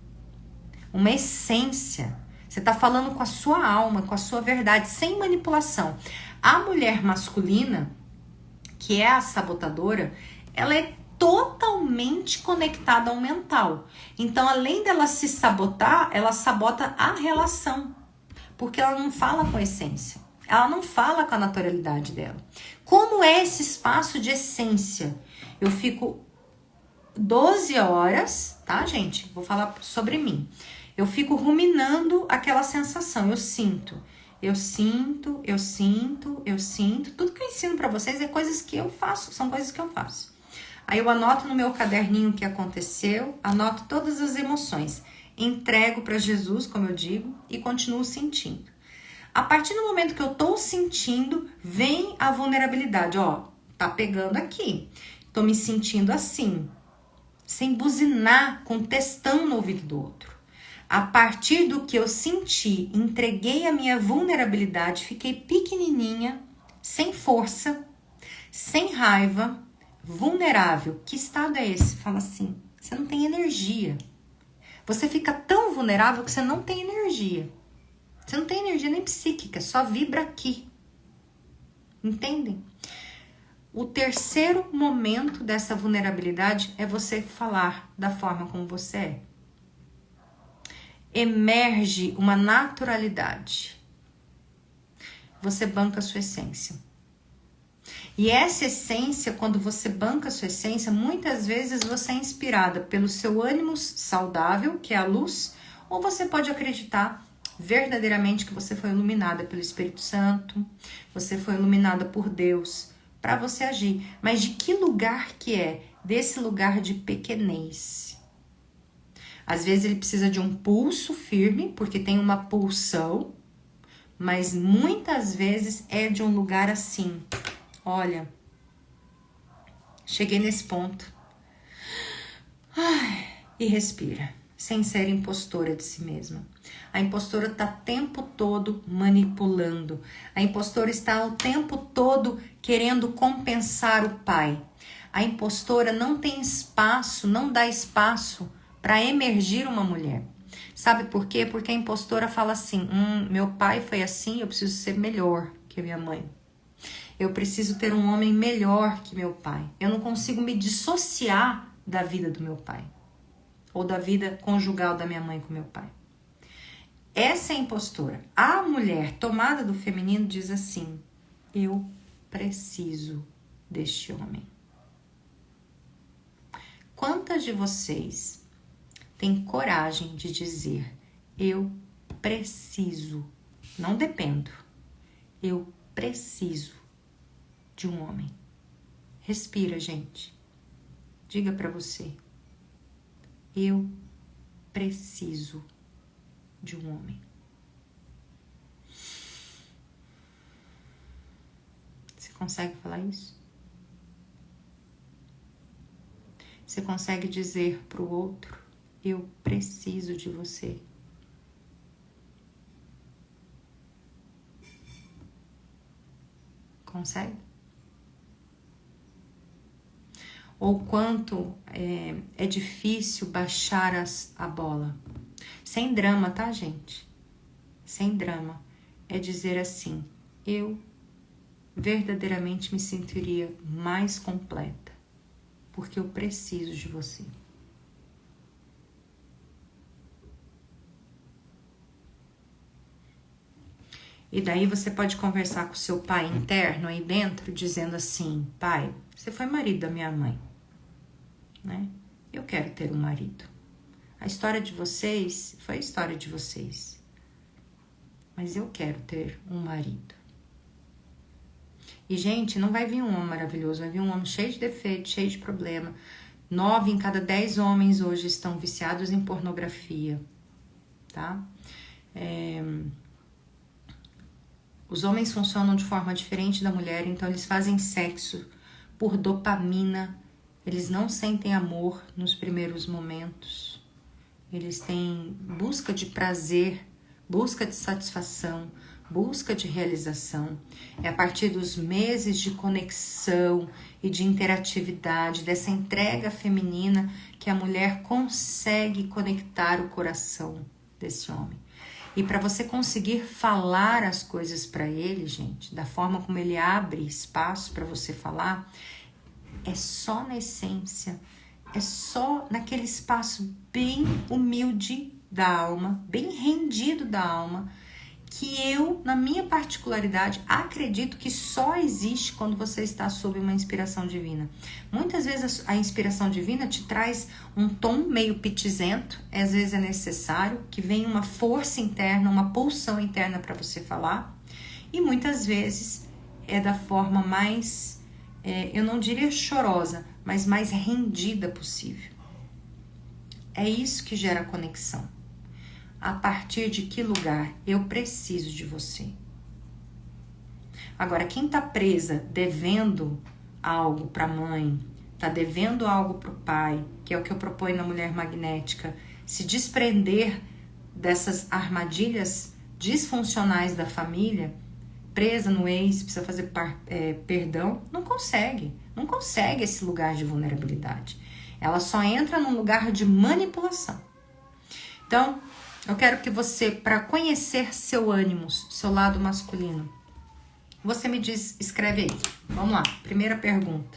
Uma essência. Você está falando com a sua alma, com a sua verdade, sem manipulação. A mulher masculina, que é a sabotadora, ela é totalmente conectada ao mental. Então, além dela se sabotar, ela sabota a relação. Porque ela não fala com a essência. Ela não fala com a naturalidade dela. Como é esse espaço de essência? Eu fico 12 horas, tá, gente? Vou falar sobre mim. Eu fico ruminando aquela sensação, eu sinto. Tudo que eu ensino pra vocês é coisas que eu faço, são coisas que eu faço. Aí eu anoto no meu caderninho o que aconteceu, anoto todas as emoções, entrego pra Jesus, como eu digo, e continuo sentindo. A partir do momento que eu tô sentindo, vem a vulnerabilidade, ó, tá pegando aqui, tô me sentindo assim, sem buzinar, com textão no ouvido do outro. A partir do que eu senti, entreguei a minha vulnerabilidade, fiquei pequenininha, sem força, sem raiva, vulnerável. Que estado é esse? Fala assim, você não tem energia. Você fica tão vulnerável que você não tem energia. Você não tem energia nem psíquica, só vibra aqui. Entendem? O terceiro momento dessa vulnerabilidade é você falar da forma como você é. Emerge uma naturalidade. Você banca a sua essência. E essa essência, quando você banca a sua essência, muitas vezes você é inspirada pelo seu ânimo saudável, que é a luz, ou você pode acreditar verdadeiramente que você foi iluminada pelo Espírito Santo, você foi iluminada por Deus para você agir. Mas de que lugar que é? Desse lugar de pequenez. Às vezes ele precisa de um pulso firme, porque tem uma pulsão, mas muitas vezes é de um lugar assim. Olha, cheguei nesse ponto. Ai, e respira, sem ser impostora de si mesma. A impostora está o tempo todo manipulando. A impostora está o tempo todo querendo compensar o pai. A impostora não tem espaço, não dá espaço para emergir uma mulher. Sabe por quê? Porque a impostora fala assim, meu pai foi assim, eu preciso ser melhor que minha mãe. Eu preciso ter um homem melhor que meu pai. Eu não consigo me dissociar da vida do meu pai. Ou da vida conjugal da minha mãe com meu pai. Essa é a impostora. A mulher tomada do feminino diz assim, eu preciso deste homem. Quantas de vocês tem coragem de dizer, eu preciso, não dependo, eu preciso de um homem? Respira, gente. Diga pra você, eu preciso de um homem. Você consegue falar isso? Você consegue dizer pro outro, eu preciso de você? Consegue? Ou quanto é difícil baixar a bola. Sem drama, tá, gente? Sem drama. É dizer assim, eu verdadeiramente me sentiria mais completa, porque eu preciso de você. E daí você pode conversar com o seu pai interno aí dentro, dizendo assim: pai, você foi marido da minha mãe, né? Eu quero ter um marido. A história de vocês foi a história de vocês, mas eu quero ter um marido. E, gente, não vai vir um homem maravilhoso, vai vir um homem cheio de defeitos, cheio de problema. 9 em cada 10 homens hoje estão viciados em pornografia, tá? Os homens funcionam de forma diferente da mulher, então eles fazem sexo por dopamina, eles não sentem amor nos primeiros momentos, eles têm busca de prazer, busca de satisfação, busca de realização. É a partir dos meses de conexão e de interatividade, dessa entrega feminina, que a mulher consegue conectar o coração desse homem. E para você conseguir falar as coisas para ele, gente, da forma como ele abre espaço para você falar, é só na essência, é só naquele espaço bem humilde da alma, bem rendido da alma, que eu, na minha particularidade, acredito que só existe quando você está sob uma inspiração divina. Muitas vezes a inspiração divina te traz um tom meio pitizento, às vezes é necessário que venha uma força interna, uma pulsão interna para você falar, e muitas vezes é da forma mais, eu não diria chorosa, mas mais rendida possível. É isso que gera conexão. A partir de que lugar eu preciso de você? Agora, quem tá presa devendo algo para a mãe, tá devendo algo para o pai, que é o que eu proponho na Mulher Magnética, se desprender dessas armadilhas disfuncionais da família, presa no ex, precisa fazer perdão, não consegue esse lugar de vulnerabilidade. Ela só entra num lugar de manipulação. Então, eu quero que você, para conhecer seu ânimo, seu lado masculino, você me diz, escreve aí. Vamos lá, primeira pergunta.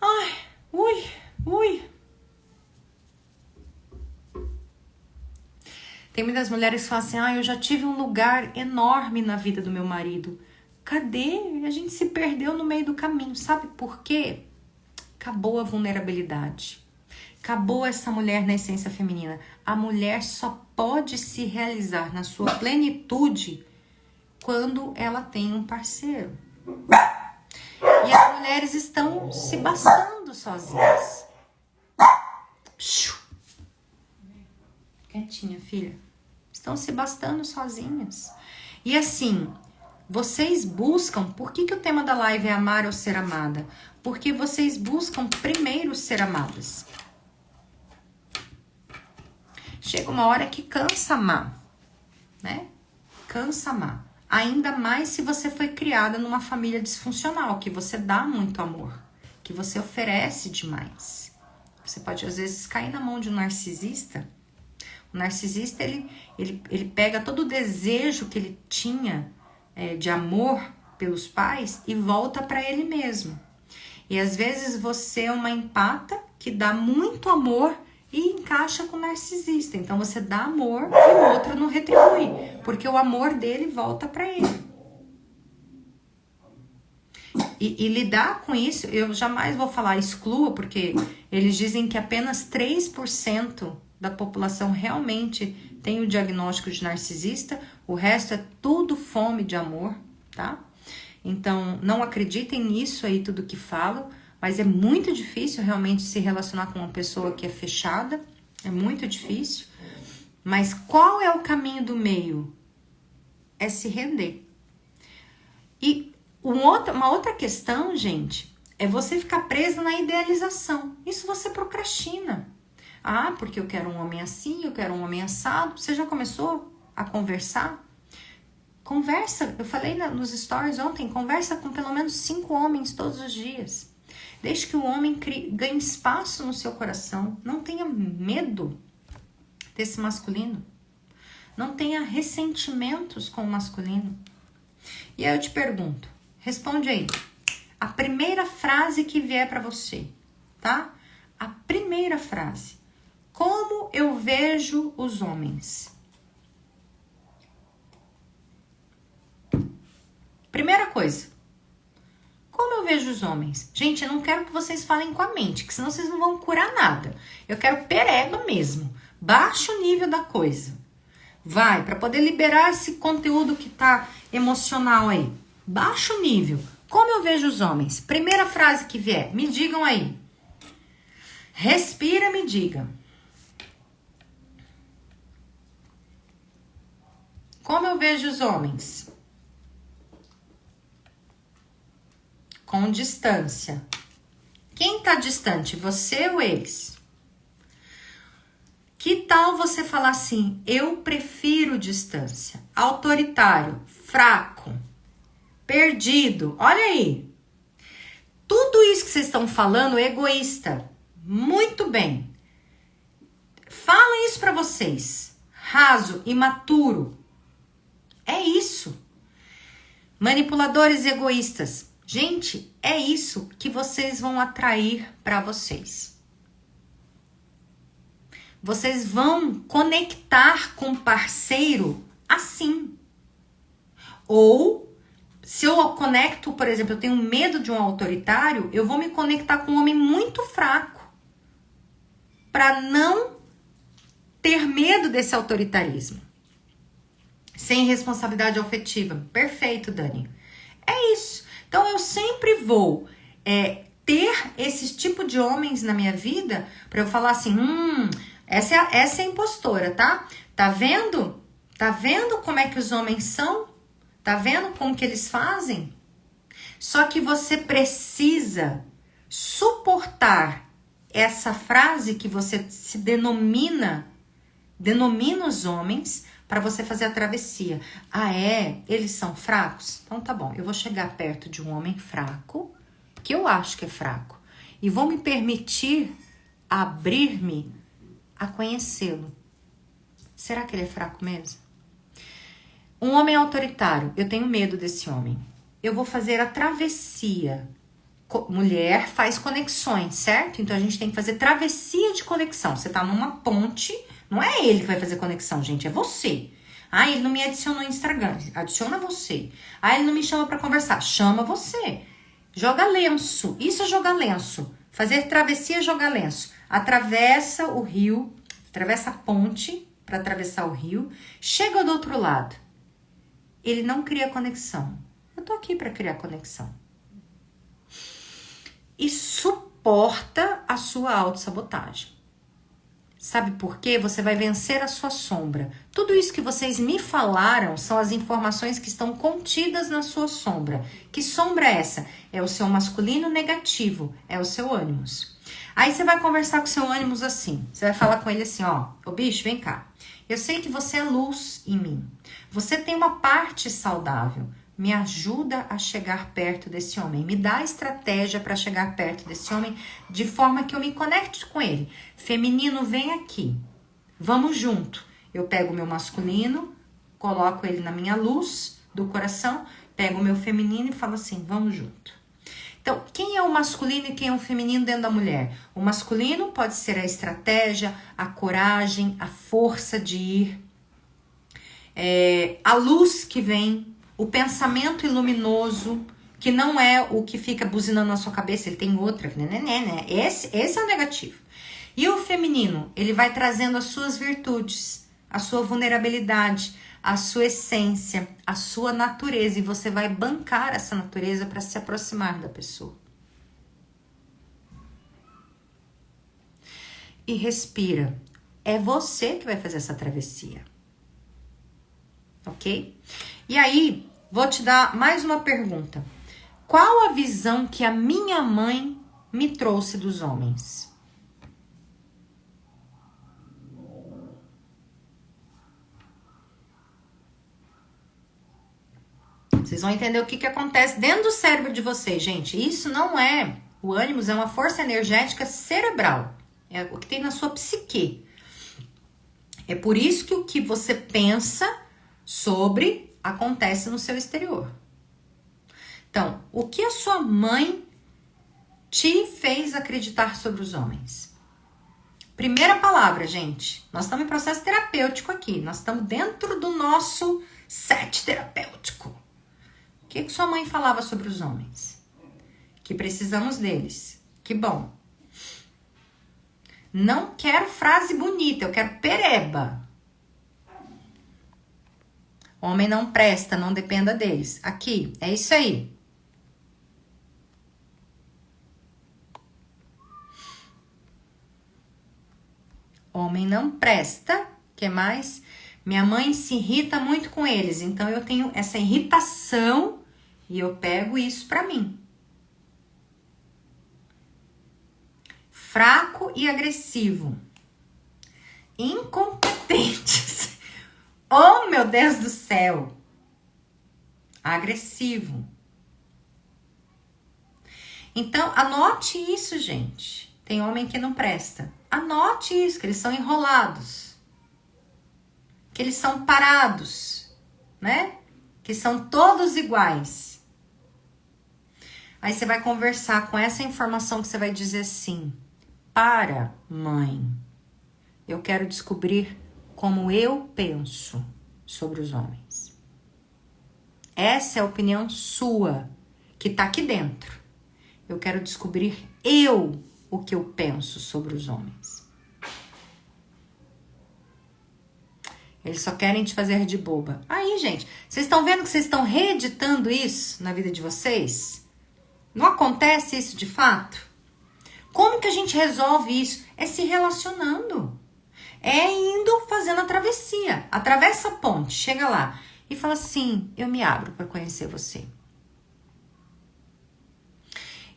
Ai, ui. Tem muitas mulheres que falam assim, eu já tive um lugar enorme na vida do meu marido. Cadê? A gente se perdeu no meio do caminho. Sabe por quê? Acabou a vulnerabilidade. Acabou essa mulher na essência feminina. A mulher só pode se realizar na sua plenitude quando ela tem um parceiro. E as mulheres estão se bastando sozinhas. Quietinha, filha. Estão se bastando sozinhas. E assim, vocês buscam... Por que o tema da live é amar ou ser amada? Porque vocês buscam primeiro ser amadas. Chega uma hora que cansa amar, né? Cansa amar. Ainda mais se você foi criada numa família disfuncional, que você dá muito amor, que você oferece demais. Você pode, às vezes, cair na mão de um narcisista. O narcisista, ele pega todo o desejo que ele tinha de amor pelos pais e volta para ele mesmo. E, às vezes, você é uma empata que dá muito amor e encaixa com o narcisista. Então você dá amor e o outro não retribui, porque o amor dele volta para ele. E lidar com isso, eu jamais vou falar exclua, porque eles dizem que apenas 3% da população realmente tem o diagnóstico de narcisista, o resto é tudo fome de amor, tá? Então não acreditem nisso aí tudo que falam. Mas é muito difícil realmente se relacionar com uma pessoa que é fechada. É muito difícil. Mas qual é o caminho do meio? É se render. E uma outra questão, gente, é você ficar presa na idealização. Isso você procrastina. Ah, porque eu quero um homem assim, eu quero um homem assado. Você já começou a conversar? Conversa, eu falei nos stories ontem, conversa com pelo menos 5 homens todos os dias. Deixe que o homem ganhe espaço no seu coração. Não tenha medo desse masculino. Não tenha ressentimentos com o masculino. E aí eu te pergunto, responde aí. A primeira frase que vier para você, tá? A primeira frase. Como eu vejo os homens? Primeira coisa. Como eu vejo os homens? Gente, eu não quero que vocês falem com a mente, que senão vocês não vão curar nada. Eu quero pereba mesmo. Baixa o nível da coisa. Vai, para poder liberar esse conteúdo que tá emocional aí. Baixa o nível. Como eu vejo os homens? Primeira frase que vier, me digam aí. Respira, me diga. Como eu vejo os homens? Com distância. Quem tá distante, você ou eles? Que tal você falar assim, eu prefiro distância? Autoritário, fraco, perdido. Olha aí. Tudo isso que vocês estão falando é egoísta. Muito bem. Fala isso pra vocês. Raso, imaturo. É isso. Manipuladores egoístas. Gente, é isso que vocês vão atrair para vocês. Vocês vão conectar com o parceiro assim. Ou, se eu conecto, por exemplo, eu tenho medo de um autoritário, eu vou me conectar com um homem muito fraco. Para não ter medo desse autoritarismo. Sem responsabilidade afetiva. Perfeito, Dani. É isso. Então, eu sempre vou ter esse tipo de homens na minha vida para eu falar assim, essa é a impostora, tá? Tá vendo? Tá vendo como é que os homens são? Tá vendo como que eles fazem? Só que você precisa suportar essa frase que você se denomina os homens para você fazer a travessia. Ah, é? Eles são fracos? Então tá bom, eu vou chegar perto de um homem fraco, que eu acho que é fraco, e vou me permitir abrir-me a conhecê-lo. Será que ele é fraco mesmo? Um homem autoritário, eu tenho medo desse homem. Eu vou fazer a travessia. Mulher faz conexões, certo? Então a gente tem que fazer travessia de conexão. Você tá numa ponte. Não é ele que vai fazer conexão, gente, é você. Ah, ele não me adicionou no Instagram, adiciona você. Ah, ele não me chama pra conversar, chama você. Joga lenço, isso é jogar lenço. Fazer travessia é jogar lenço. Atravessa o rio, atravessa a ponte para atravessar o rio, chega do outro lado. Ele não cria conexão. Eu tô aqui para criar conexão. E suporta a sua autossabotagem. Sabe por quê? Você vai vencer a sua sombra. Tudo isso que vocês me falaram são as informações que estão contidas na sua sombra. Que sombra é essa? É o seu masculino negativo, é o seu ânimos. Aí você vai conversar com o seu ânimos assim. Você vai falar com ele assim, ó, ô bicho, vem cá. Eu sei que você é luz em mim. Você tem uma parte saudável. Me ajuda a chegar perto desse homem. Me dá estratégia para chegar perto desse homem de forma que eu me conecte com ele. Feminino, vem aqui. Vamos junto. Eu pego o meu masculino, coloco ele na minha luz do coração, pego o meu feminino e falo assim, vamos junto. Então, quem é o masculino e quem é o feminino dentro da mulher? O masculino pode ser a estratégia, a coragem, a força de ir, a luz que vem, o pensamento iluminoso, que não é o que fica buzinando na sua cabeça, ele tem outra, né? Esse é o negativo. E o feminino, ele vai trazendo as suas virtudes, a sua vulnerabilidade, a sua essência, a sua natureza, e você vai bancar essa natureza para se aproximar da pessoa. E respira. É você que vai fazer essa travessia. Ok? E aí, vou te dar mais uma pergunta. Qual a visão que a minha mãe me trouxe dos homens? Vocês vão entender o que acontece dentro do cérebro de vocês, gente. Isso não é... O ânimos é uma força energética cerebral. É o que tem na sua psique. É por isso que o que você pensa sobre acontece no seu exterior. Então, o que a sua mãe te fez acreditar sobre os homens? Primeira palavra, gente. Nós estamos em processo terapêutico aqui. Nós estamos dentro do nosso set terapêutico. O que sua mãe falava sobre os homens? Que precisamos deles. Que bom. Não quero frase bonita, eu quero pereba. Homem não presta, não dependa deles. Aqui, é isso aí. Homem não presta, que mais? Minha mãe se irrita muito com eles, então eu tenho essa irritação e eu pego isso pra mim. Fraco e agressivo. Incompetentes. Oh, meu Deus do céu. Agressivo. Então, anote isso, gente. Tem homem que não presta. Anote isso, que eles são enrolados. Que eles são parados, né? Que são todos iguais. Aí você vai conversar com essa informação que você vai dizer assim: para, mãe, eu quero descobrir como eu penso sobre os homens. Essa é a opinião sua, que tá aqui dentro. Eu quero descobrir o que eu penso sobre os homens. Eles só querem te fazer de boba. Aí, gente, vocês estão vendo que vocês estão reeditando isso na vida de vocês? Não acontece isso de fato? Como que a gente resolve isso? É se relacionando. É indo fazendo a travessia. Atravessa a ponte, chega lá e fala assim: eu me abro para conhecer você.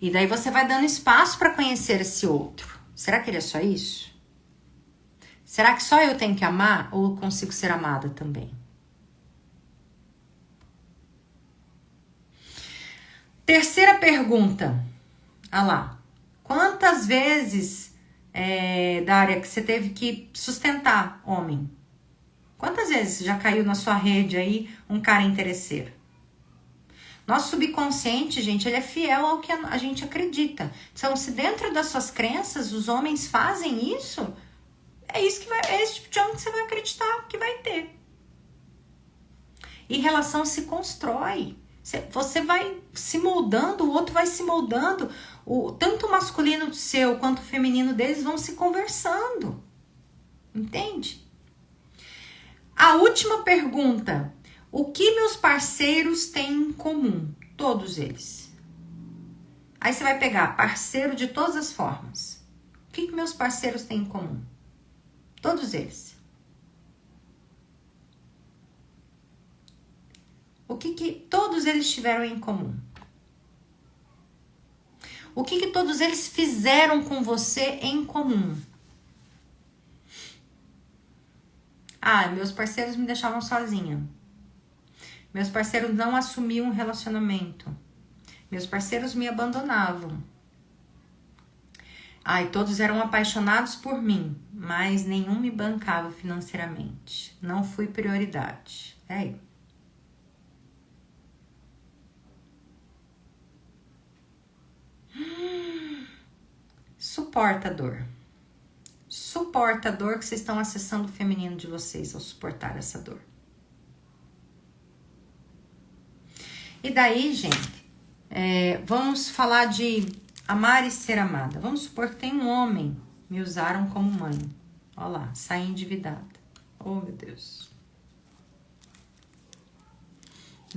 E daí você vai dando espaço para conhecer esse outro. Será que ele é só isso? Será que só eu tenho que amar ou eu consigo ser amada também? Terceira pergunta. Ah lá. Quantas vezes, Dária, que você teve que sustentar homem? Quantas vezes já caiu na sua rede aí um cara interesseiro? Nosso subconsciente, gente, ele é fiel ao que a gente acredita. Então, se dentro das suas crenças os homens fazem isso, é esse tipo de homem que você vai acreditar que vai ter. E relação se constrói. Você vai se moldando, o outro vai se moldando. Tanto o masculino seu quanto o feminino deles vão se conversando. Entende? A última pergunta. O que meus parceiros têm em comum? Todos eles. Aí você vai pegar parceiro de todas as formas. O que meus parceiros têm em comum? Todos eles. O que todos eles tiveram em comum? O que todos eles fizeram com você em comum? Ah, meus parceiros me deixavam sozinha. Meus parceiros não assumiam um relacionamento. Meus parceiros me abandonavam. Ai, todos eram apaixonados por mim, mas nenhum me bancava financeiramente. Não fui prioridade. É aí. Suporta a dor. Suporta a dor que vocês estão acessando o feminino de vocês ao suportar essa dor. E daí, gente, vamos falar de amar e ser amada. Vamos supor que tem um homem, me usaram como mãe. Olha lá, saí endividada. Oh, meu Deus.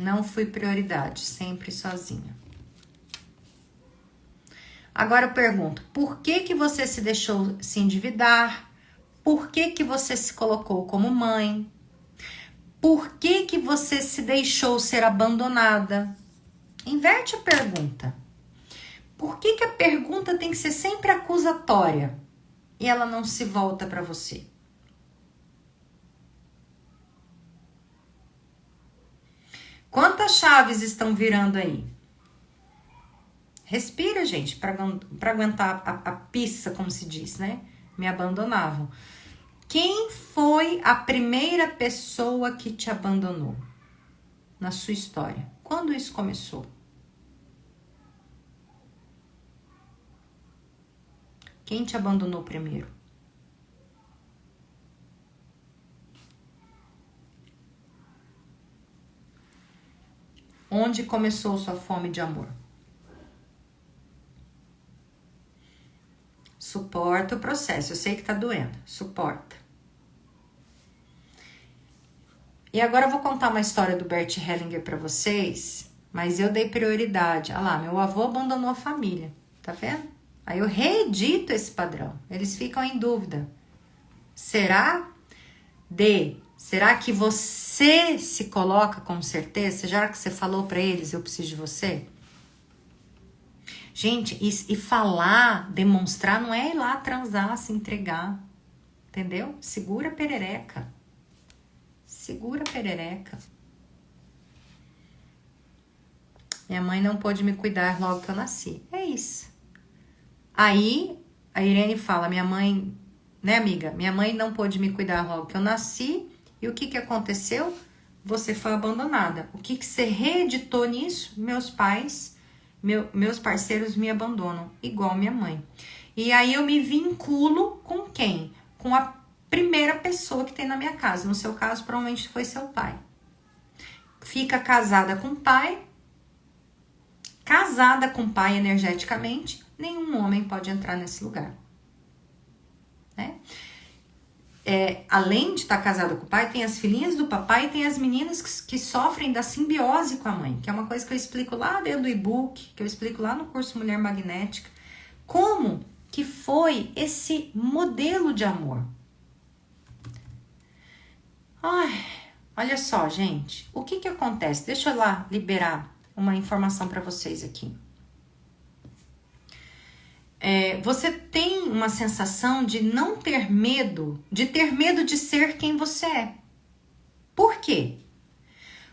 Não fui prioridade, sempre sozinha. Agora eu pergunto, por que você se deixou se endividar? Por que você se colocou como mãe? Por que você se deixou ser abandonada? Inverte a pergunta. Por que a pergunta tem que ser sempre acusatória e ela não se volta para você? Quantas chaves estão virando aí? Respira, gente, para aguentar a pista, como se diz, né? Me abandonavam. Quem foi a primeira pessoa que te abandonou? na sua história? Quando isso começou? Quem te abandonou primeiro? Onde começou sua fome de amor? Suporta o processo. Eu sei que tá doendo. Suporta. E agora eu vou contar uma história do Bert Hellinger para vocês, mas eu dei prioridade. Olha lá, meu avô abandonou a família. Tá vendo? Aí eu reedito esse padrão. Eles ficam em dúvida. Será que você se coloca com certeza? Já que você falou para eles, eu preciso de você? Gente, e falar, demonstrar, não é ir lá transar, se entregar. Entendeu? Segura a perereca. Segura a perereca. Minha mãe não pôde me cuidar logo que eu nasci. É isso. Aí, a Irene fala, minha mãe, né, amiga? Minha mãe não pôde me cuidar logo que eu nasci. E o que aconteceu? Você foi abandonada. O que você reeditou nisso? Meus pais, meus parceiros me abandonam, igual minha mãe. E aí eu me vinculo com quem? Com a primeira pessoa que tem na minha casa. No seu caso, provavelmente foi seu pai. Fica casada com o pai. Casada com o pai energeticamente, nenhum homem pode entrar nesse lugar. Né? Além de estar casada com o pai, tem as filhinhas do papai e tem as meninas que sofrem da simbiose com a mãe, que é uma coisa que eu explico lá dentro do e-book, que eu explico lá no curso Mulher Magnética. Como que foi esse modelo de amor? Ai, olha só, gente. O que acontece? Deixa eu lá liberar uma informação para vocês aqui. Você tem uma sensação de não ter medo, de ter medo de ser quem você é. Por quê?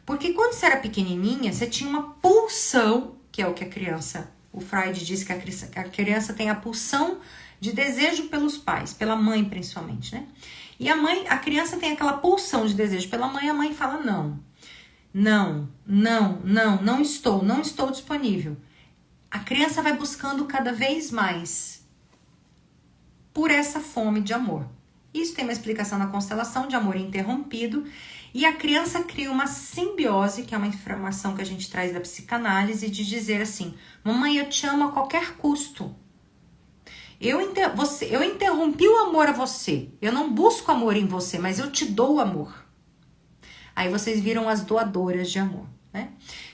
Porque quando você era pequenininha, você tinha uma pulsão, que é o que a criança, o Freud diz que a criança tem a pulsão de desejo pelos pais, pela mãe principalmente, né? E a criança tem aquela pulsão de desejo pela mãe, a mãe fala não estou disponível. A criança vai buscando cada vez mais por essa fome de amor. Isso tem uma explicação na constelação de amor interrompido. E a criança cria uma simbiose, que é uma informação que a gente traz da psicanálise, de dizer assim, mamãe, eu te amo a qualquer custo. Eu interrompi o amor a você. Eu não busco amor em você, mas eu te dou amor. Aí vocês viram as doadoras de amor, né?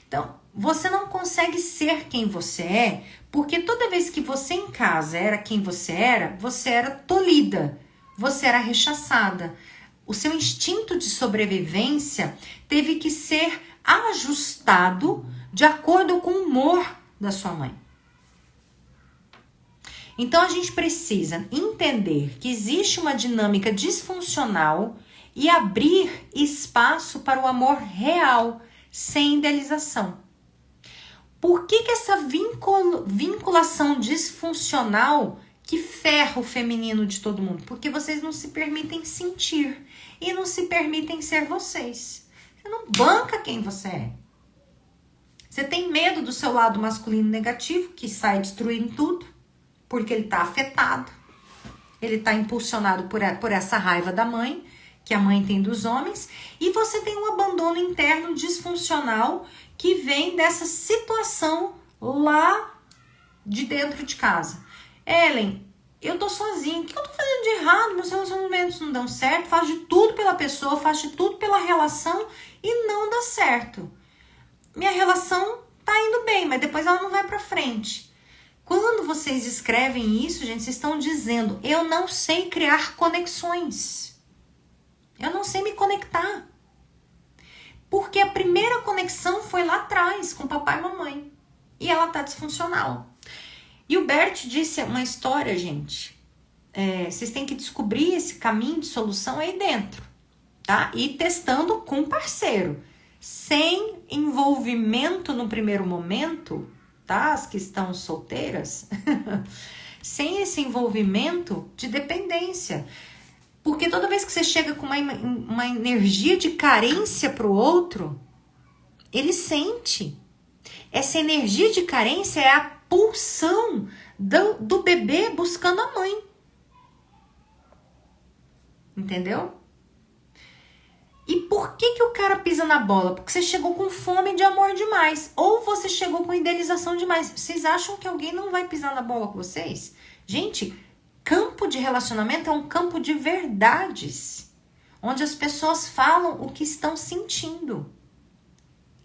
Então, você não consegue ser quem você é, porque toda vez que você em casa era quem você era tolhida, você era rechaçada. O seu instinto de sobrevivência teve que ser ajustado de acordo com o humor da sua mãe. Então, a gente precisa entender que existe uma dinâmica disfuncional e abrir espaço para o amor real, sem idealização. Por que essa vinculação disfuncional que ferra o feminino de todo mundo? Porque vocês não se permitem sentir e não se permitem ser vocês. Você não banca quem você é. Você tem medo do seu lado masculino negativo, que sai destruindo tudo, porque ele está afetado. Ele está impulsionado por essa raiva da mãe, que a mãe tem dos homens, e você tem um abandono interno disfuncional que vem dessa situação lá de dentro de casa. Ellen, eu tô sozinha, o que eu tô fazendo de errado? Meus relacionamentos não dão certo, faço de tudo pela pessoa, faço de tudo pela relação e não dá certo. Minha relação tá indo bem, mas depois ela não vai pra frente. Quando vocês escrevem isso, gente, vocês estão dizendo, eu não sei criar conexões. Eu não sei me conectar. Porque a primeira conexão foi lá atrás, com papai e mamãe. E ela tá disfuncional. E o Bert disse uma história, gente. Vocês têm que descobrir esse caminho de solução aí dentro. Tá? E testando com parceiro. Sem envolvimento no primeiro momento, tá? As que estão solteiras. Sem esse envolvimento de dependência. Porque toda vez que você chega com uma energia de carência pro outro, ele sente. Essa energia de carência é a pulsão do bebê buscando a mãe. Entendeu? E por que o cara pisa na bola? Porque você chegou com fome de amor demais. Ou você chegou com idealização demais. Vocês acham que alguém não vai pisar na bola com vocês? Gente, campo de relacionamento é um campo de verdades. Onde as pessoas falam o que estão sentindo.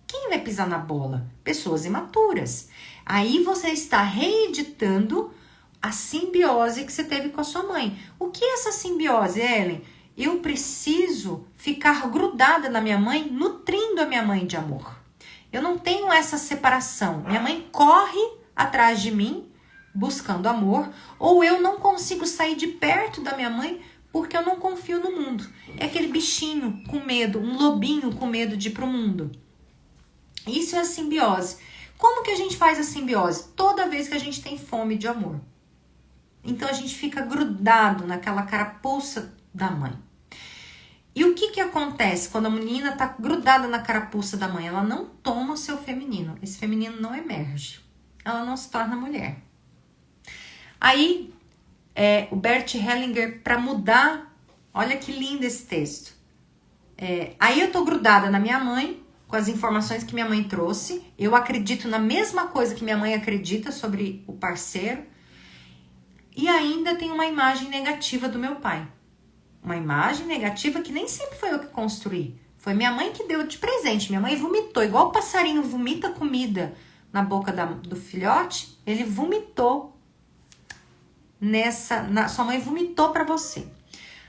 Quem vai pisar na bola? Pessoas imaturas. Aí você está reeditando a simbiose que você teve com a sua mãe. O que é essa simbiose, Ellen? Eu preciso ficar grudada na minha mãe, nutrindo a minha mãe de amor. Eu não tenho essa separação. Minha mãe corre atrás de mim, buscando amor, ou eu não consigo sair de perto da minha mãe porque eu não confio no mundo. É aquele bichinho com medo, um lobinho com medo de ir pro mundo. Isso é a simbiose. Como que a gente faz a simbiose? Toda vez que a gente tem fome de amor. Então a gente fica grudado naquela carapuça da mãe. E o que acontece quando a menina tá grudada na carapuça da mãe? Ela não toma o seu feminino. Esse feminino não emerge. Ela não se torna mulher. Aí, o Bert Hellinger, para mudar, olha que lindo esse texto. Aí eu tô grudada na minha mãe, com as informações que minha mãe trouxe. Eu acredito na mesma coisa que minha mãe acredita sobre o parceiro. E ainda tem uma imagem negativa do meu pai. Uma imagem negativa que nem sempre foi eu que construí. Foi minha mãe que deu de presente. Minha mãe vomitou, igual o passarinho vomita comida na boca do filhote. Ele vomitou sua mãe vomitou para você.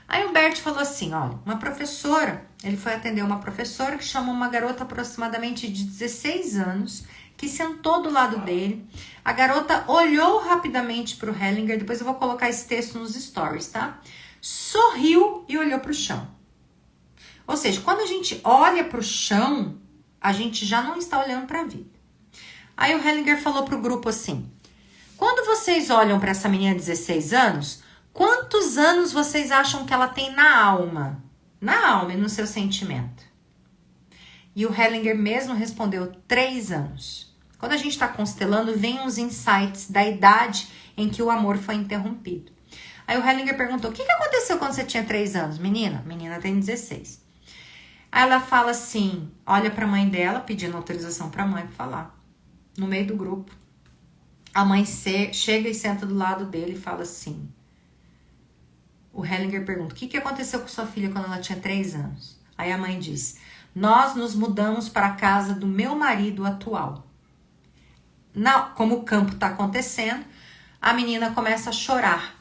Aí o Bert falou assim, olha, uma professora, ele foi atender uma professora que chamou uma garota aproximadamente de 16 anos, que sentou do lado dele. A garota olhou rapidamente para o Hellinger, depois eu vou colocar esse texto nos stories, tá? Sorriu e olhou para o chão. Ou seja, quando a gente olha para o chão, a gente já não está olhando para a vida. Aí o Hellinger falou para o grupo assim, quando vocês olham para essa menina de 16 anos, quantos anos vocês acham que ela tem na alma? Na alma e no seu sentimento? E o Hellinger mesmo respondeu 3 anos. Quando a gente está constelando, vem uns insights da idade em que o amor foi interrompido. Aí o Hellinger perguntou, o que aconteceu quando você tinha 3 anos? Menina tem 16. Aí ela fala assim, olha para a mãe dela, pedindo autorização para a mãe para falar. No meio do grupo. A mãe chega e senta do lado dele e fala assim. O Hellinger pergunta, o que aconteceu com sua filha quando ela tinha 3 anos? Aí a mãe diz, nós nos mudamos para a casa do meu marido atual. Como o campo está acontecendo, a menina começa a chorar.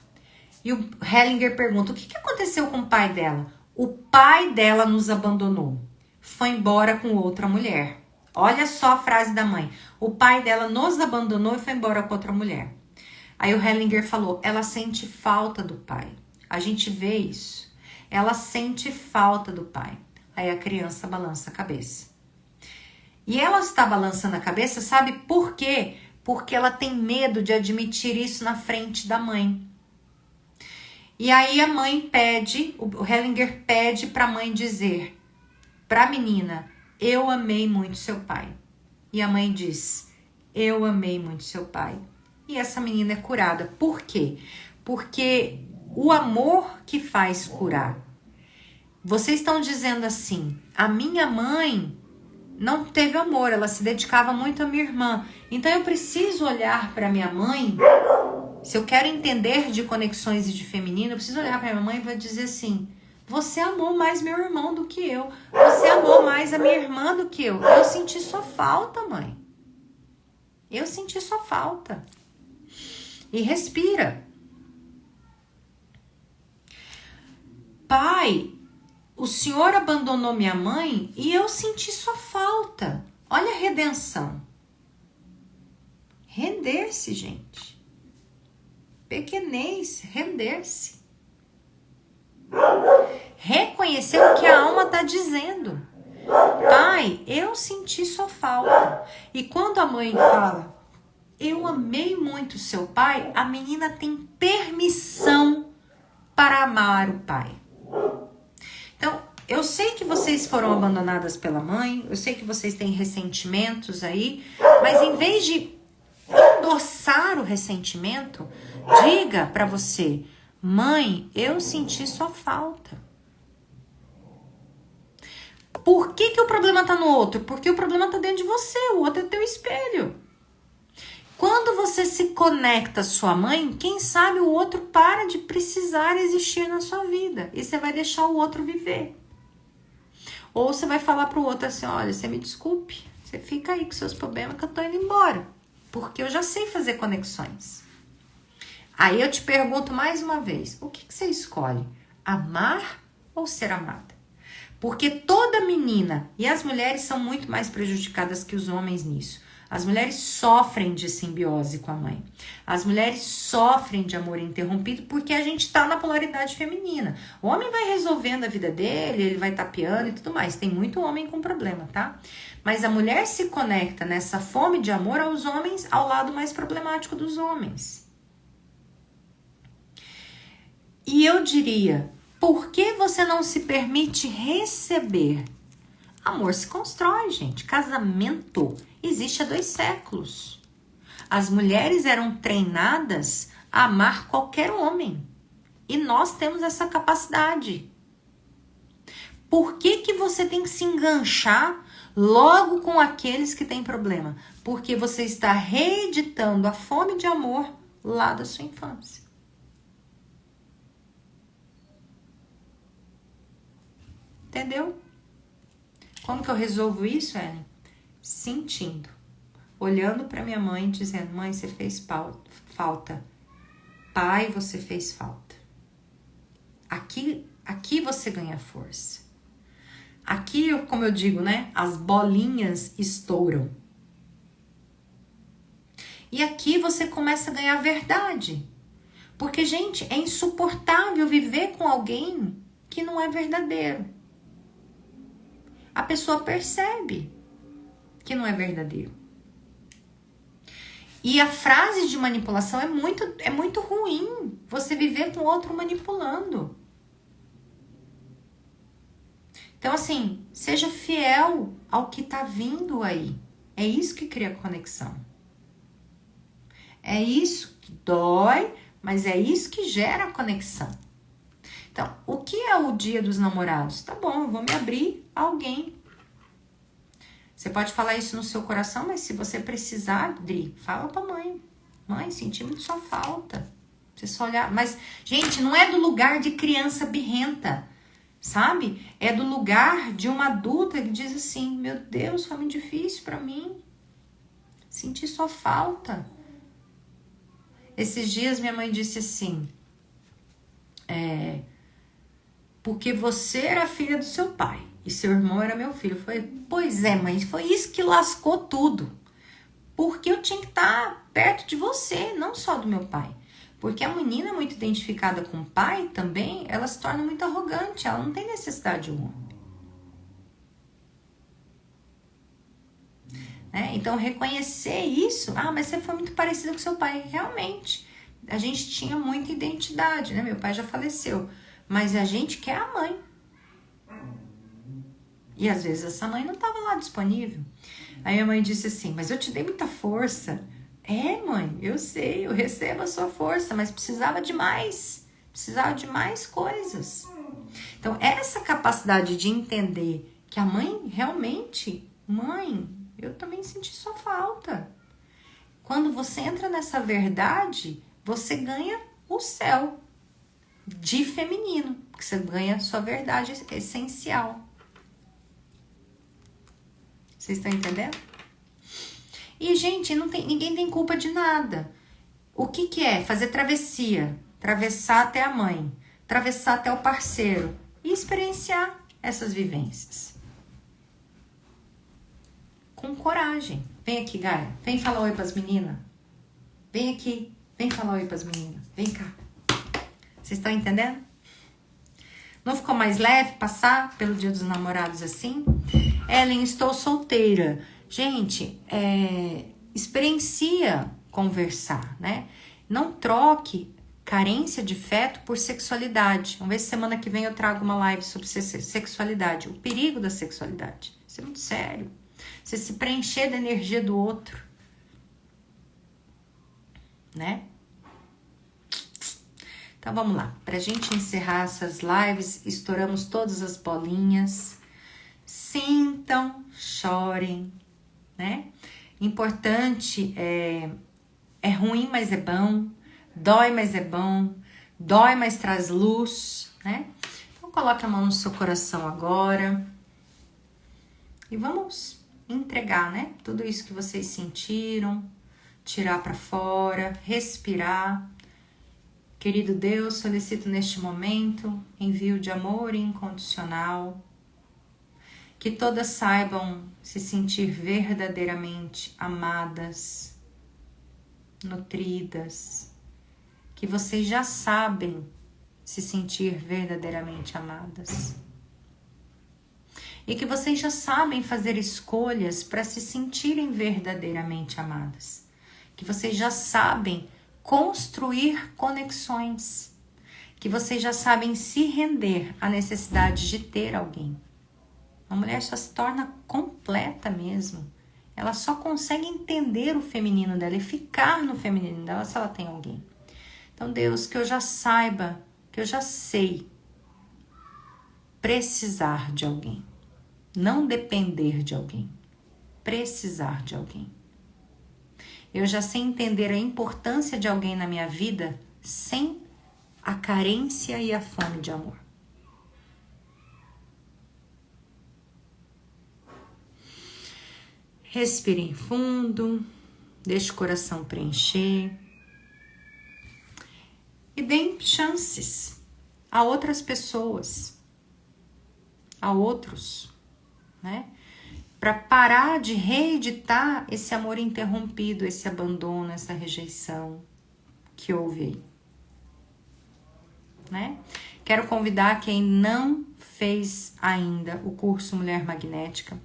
E o Hellinger pergunta, o que aconteceu com o pai dela? O pai dela nos abandonou. Foi embora com outra mulher. Olha só a frase da mãe. O pai dela nos abandonou e foi embora com outra mulher. Aí o Hellinger falou, ela sente falta do pai. A gente vê isso. Ela sente falta do pai. Aí a criança balança a cabeça. E ela está balançando a cabeça, sabe por quê? Porque ela tem medo de admitir isso na frente da mãe. E aí a mãe pede, o Hellinger pede para a mãe dizer para a menina, eu amei muito seu pai. E a mãe diz, eu amei muito seu pai. E essa menina é curada. Por quê? Porque o amor que faz curar. Vocês estão dizendo assim, a minha mãe não teve amor, ela se dedicava muito à minha irmã. Então eu preciso olhar para minha mãe, se eu quero entender de conexões e de feminino, eu preciso olhar para minha mãe e vou dizer assim, você amou mais meu irmão do que eu. Você amou mais a minha irmã do que eu. Eu senti sua falta, mãe. Eu senti sua falta. E respira. Pai, o senhor abandonou minha mãe e eu senti sua falta. Olha a redenção. Render-se, gente. Pequenez, render-se. Reconhecer o que a alma está dizendo. Pai, eu senti sua falta. E quando a mãe fala, eu amei muito seu pai, a menina tem permissão para amar o pai. Então, eu sei que vocês foram abandonadas pela mãe, eu sei que vocês têm ressentimentos aí, mas em vez de endossar o ressentimento, diga pra você: mãe, eu senti sua falta. Por que o problema tá no outro? Porque o problema tá dentro de você, o outro é teu espelho. Quando você se conecta à sua mãe, quem sabe o outro para de precisar existir na sua vida. E você vai deixar o outro viver. Ou você vai falar pro outro assim: olha, você me desculpe, você fica aí com seus problemas que eu tô indo embora. Porque eu já sei fazer conexões. Aí eu te pergunto mais uma vez: o que você escolhe? Amar ou ser amada? Porque toda menina, e as mulheres são muito mais prejudicadas que os homens nisso. As mulheres sofrem de simbiose com a mãe. As mulheres sofrem de amor interrompido porque a gente tá na polaridade feminina. O homem vai resolvendo a vida dele, ele vai tapeando e tudo mais. Tem muito homem com problema, tá? Mas a mulher se conecta nessa fome de amor aos homens, ao lado mais problemático dos homens. E eu diria: por que você não se permite receber? Amor se constrói, gente. Casamento existe há 2 séculos. As mulheres eram treinadas a amar qualquer homem. E nós temos essa capacidade. Por que você tem que se enganchar logo com aqueles que têm problema? Porque você está reeditando a fome de amor lá da sua infância. Entendeu? Como que eu resolvo isso, Ellen? Sentindo. Olhando para minha mãe, dizendo: mãe, você fez falta. Pai, você fez falta. Aqui você ganha força. Aqui, como eu digo, né? As bolinhas estouram. E aqui você começa a ganhar verdade. Porque, gente, é insuportável viver com alguém que não é verdadeiro. A pessoa percebe que não é verdadeiro. E a frase de manipulação é muito ruim. Você viver com o outro manipulando. Então, assim, seja fiel ao que tá vindo aí. É isso que cria conexão. É isso que dói, mas é isso que gera conexão. Então, o que é o dia dos namorados? Tá bom, eu vou me abrir a alguém. Você pode falar isso no seu coração, mas se você precisar, Dri, fala pra mãe. Mãe, senti muito sua falta. Você só olhar. Mas, gente, não é do lugar de criança birrenta, sabe? É do lugar de uma adulta que diz assim: meu Deus, foi muito difícil pra mim. Senti sua falta. Esses dias minha mãe disse assim: porque você era filha do seu pai e seu irmão era meu filho. Eu falei: pois é, mãe, foi isso que lascou tudo. Porque eu tinha que estar perto de você, não só do meu pai. Porque a menina é muito identificada com o pai também, ela se torna muito arrogante, ela não tem necessidade de um homem. Então, reconhecer isso: ah, mas você foi muito parecida com seu pai. Realmente, a gente tinha muita identidade, né? Meu pai já faleceu, mas a gente quer a mãe. E às vezes essa mãe não estava lá disponível. Aí a mãe disse assim: mas eu te dei muita força. É, mãe, eu sei, eu recebo a sua força, mas precisava de mais coisas. Então, essa capacidade de entender que a mãe realmente, mãe, eu também senti sua falta. Quando você entra nessa verdade, você ganha o céu de feminino, porque você ganha a sua verdade essencial. Vocês estão entendendo? E, gente, ninguém tem culpa de nada. O que é? Fazer travessia. Atravessar até a mãe. Atravessar até o parceiro. E experienciar essas vivências. Com coragem. Vem aqui, Gaia. Vem falar oi pras meninas. Vem aqui. Vem falar oi pras meninas. Vem cá. Vocês estão entendendo? Não ficou mais leve passar pelo Dia dos Namorados assim? Ellen, estou solteira. Gente, experiencia conversar, né? Não troque carência de feto por sexualidade. Vamos ver se semana que vem eu trago uma live sobre sexualidade. O perigo da sexualidade. Isso é muito sério. Você se preencher da energia do outro. Né? Então vamos lá. Pra gente encerrar essas lives, estouramos todas as bolinhas. Sintam, chorem, né? Importante é ruim, mas é bom. Dói, mas é bom. Dói, mas traz luz, né? Então coloque a mão no seu coração agora. E vamos entregar, né? Tudo isso que vocês sentiram. Tirar para fora. Respirar. Querido Deus, solicito neste momento envio de amor incondicional. Que todas saibam se sentir verdadeiramente amadas, nutridas. Que vocês já sabem se sentir verdadeiramente amadas. E que vocês já sabem fazer escolhas para se sentirem verdadeiramente amadas. Que vocês já sabem construir conexões. Que vocês já sabem se render à necessidade de ter alguém. A mulher só se torna completa mesmo. Ela só consegue entender o feminino dela e ficar no feminino dela se ela tem alguém. Então, Deus, que eu já saiba, que eu já sei precisar de alguém. Não depender de alguém. Precisar de alguém. Eu já sei entender a importância de alguém na minha vida sem a carência e a fome de amor. Respirem fundo, deixe o coração preencher e deem chances a outras pessoas, a outros, né? Para parar de reeditar esse amor interrompido, esse abandono, essa rejeição que houve aí, né? Quero convidar quem não fez ainda o curso Mulher Magnética,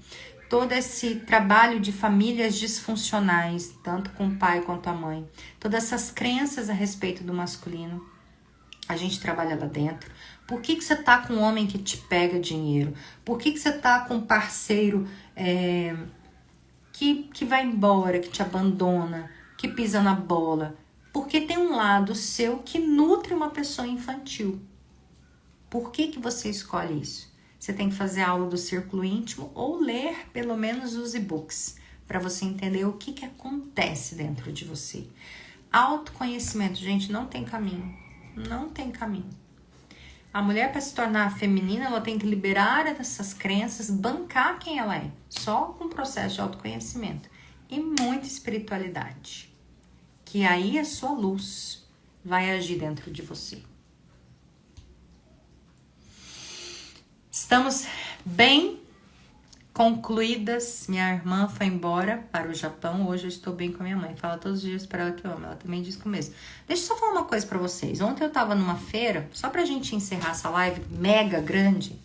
todo esse trabalho de famílias disfuncionais, tanto com o pai quanto a mãe, todas essas crenças a respeito do masculino, a gente trabalha lá dentro. Por que você tá com um homem que te pega dinheiro? Por que você tá com um parceiro que vai embora, que te abandona, que pisa na bola? Porque tem um lado seu que nutre uma pessoa infantil. Por que você escolhe isso? Você tem que fazer aula do círculo íntimo ou ler pelo menos os e-books para você entender o que acontece dentro de você. Autoconhecimento, gente, não tem caminho. Não tem caminho. A mulher, para se tornar feminina, ela tem que liberar dessas crenças, bancar quem ela é. Só com o processo de autoconhecimento. E muita espiritualidade. Que aí a sua luz vai agir dentro de você. Estamos bem concluídas. Minha irmã foi embora para o Japão. Hoje eu estou bem com a minha mãe. Fala todos os dias para ela que eu amo. Ela também diz que eu mesmo. Deixa eu só falar uma coisa para vocês. Ontem eu estava numa feira, só pra gente encerrar essa live mega grande.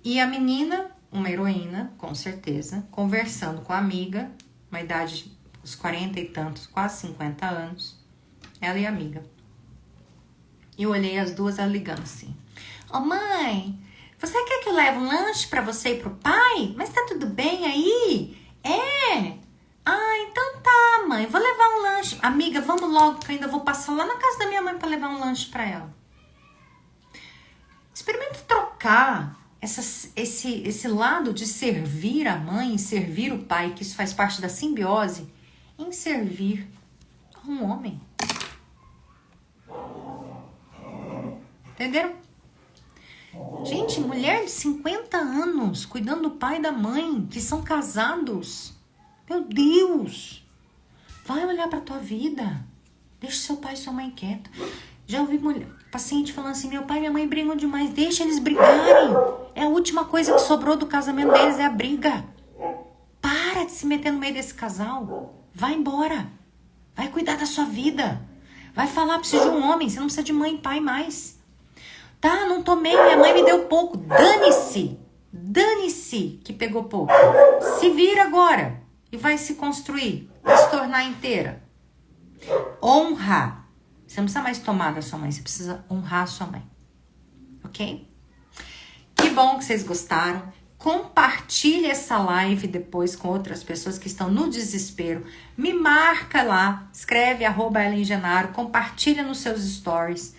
E a menina, uma heroína, com certeza, conversando com a amiga, uma idade uns 40 e tantos, quase 50 anos. Ela e a amiga. E eu olhei as duas, ela ligando assim. Ô mãe, você quer que eu leve um lanche pra você e pro pai? Mas tá tudo bem aí? É? Ah, então tá, mãe. Vou levar um lanche. Amiga, vamos logo que eu ainda vou passar lá na casa da minha mãe pra levar um lanche pra ela. Experimenta trocar esse lado de servir a mãe, servir o pai, que isso faz parte da simbiose, em servir um homem. Entenderam? Gente, mulher de 50 anos cuidando do pai e da mãe, que são casados. Meu Deus! Vai olhar pra tua vida. Deixa seu pai e sua mãe quieto. Já ouvi paciente falando assim, meu pai e minha mãe brigam demais. Deixa eles brigarem. É a última coisa que sobrou do casamento deles, é a briga. Para de se meter no meio desse casal. Vai embora. Vai cuidar da sua vida. Vai falar, preciso de um homem. Você não precisa de mãe e pai mais. Tá, não tomei, minha mãe me deu pouco. Dane-se. Dane-se que pegou pouco. Se vira agora e vai se construir. Vai se tornar inteira. Honra. Você não precisa mais tomar da sua mãe, você precisa honrar a sua mãe. Ok? Que bom que vocês gostaram. Compartilhe essa live depois com outras pessoas que estão no desespero. Me marca lá, escreve @EllenGenaro, compartilha nos seus stories,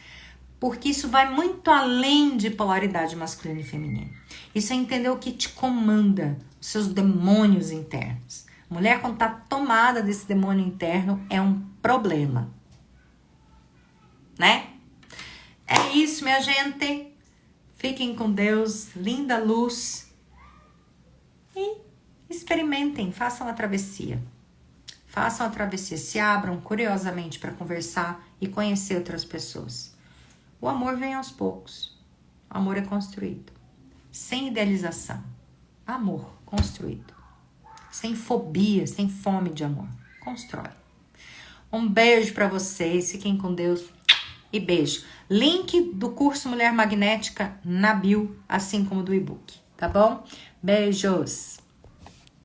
porque isso vai muito além de polaridade masculina e feminina. Isso é entender o que te comanda, os seus demônios internos. Mulher, quando tá tomada desse demônio interno, é um problema. Né? É isso, minha gente. Fiquem com Deus, linda luz. E experimentem, façam a travessia. Façam a travessia, se abram curiosamente para conversar e conhecer outras pessoas. O amor vem aos poucos. O amor é construído. Sem idealização. Amor construído. Sem fobia, sem fome de amor. Constrói. Um beijo para vocês. Fiquem com Deus. E beijo. Link do curso Mulher Magnética na bio, assim como do e-book. Tá bom? Beijos!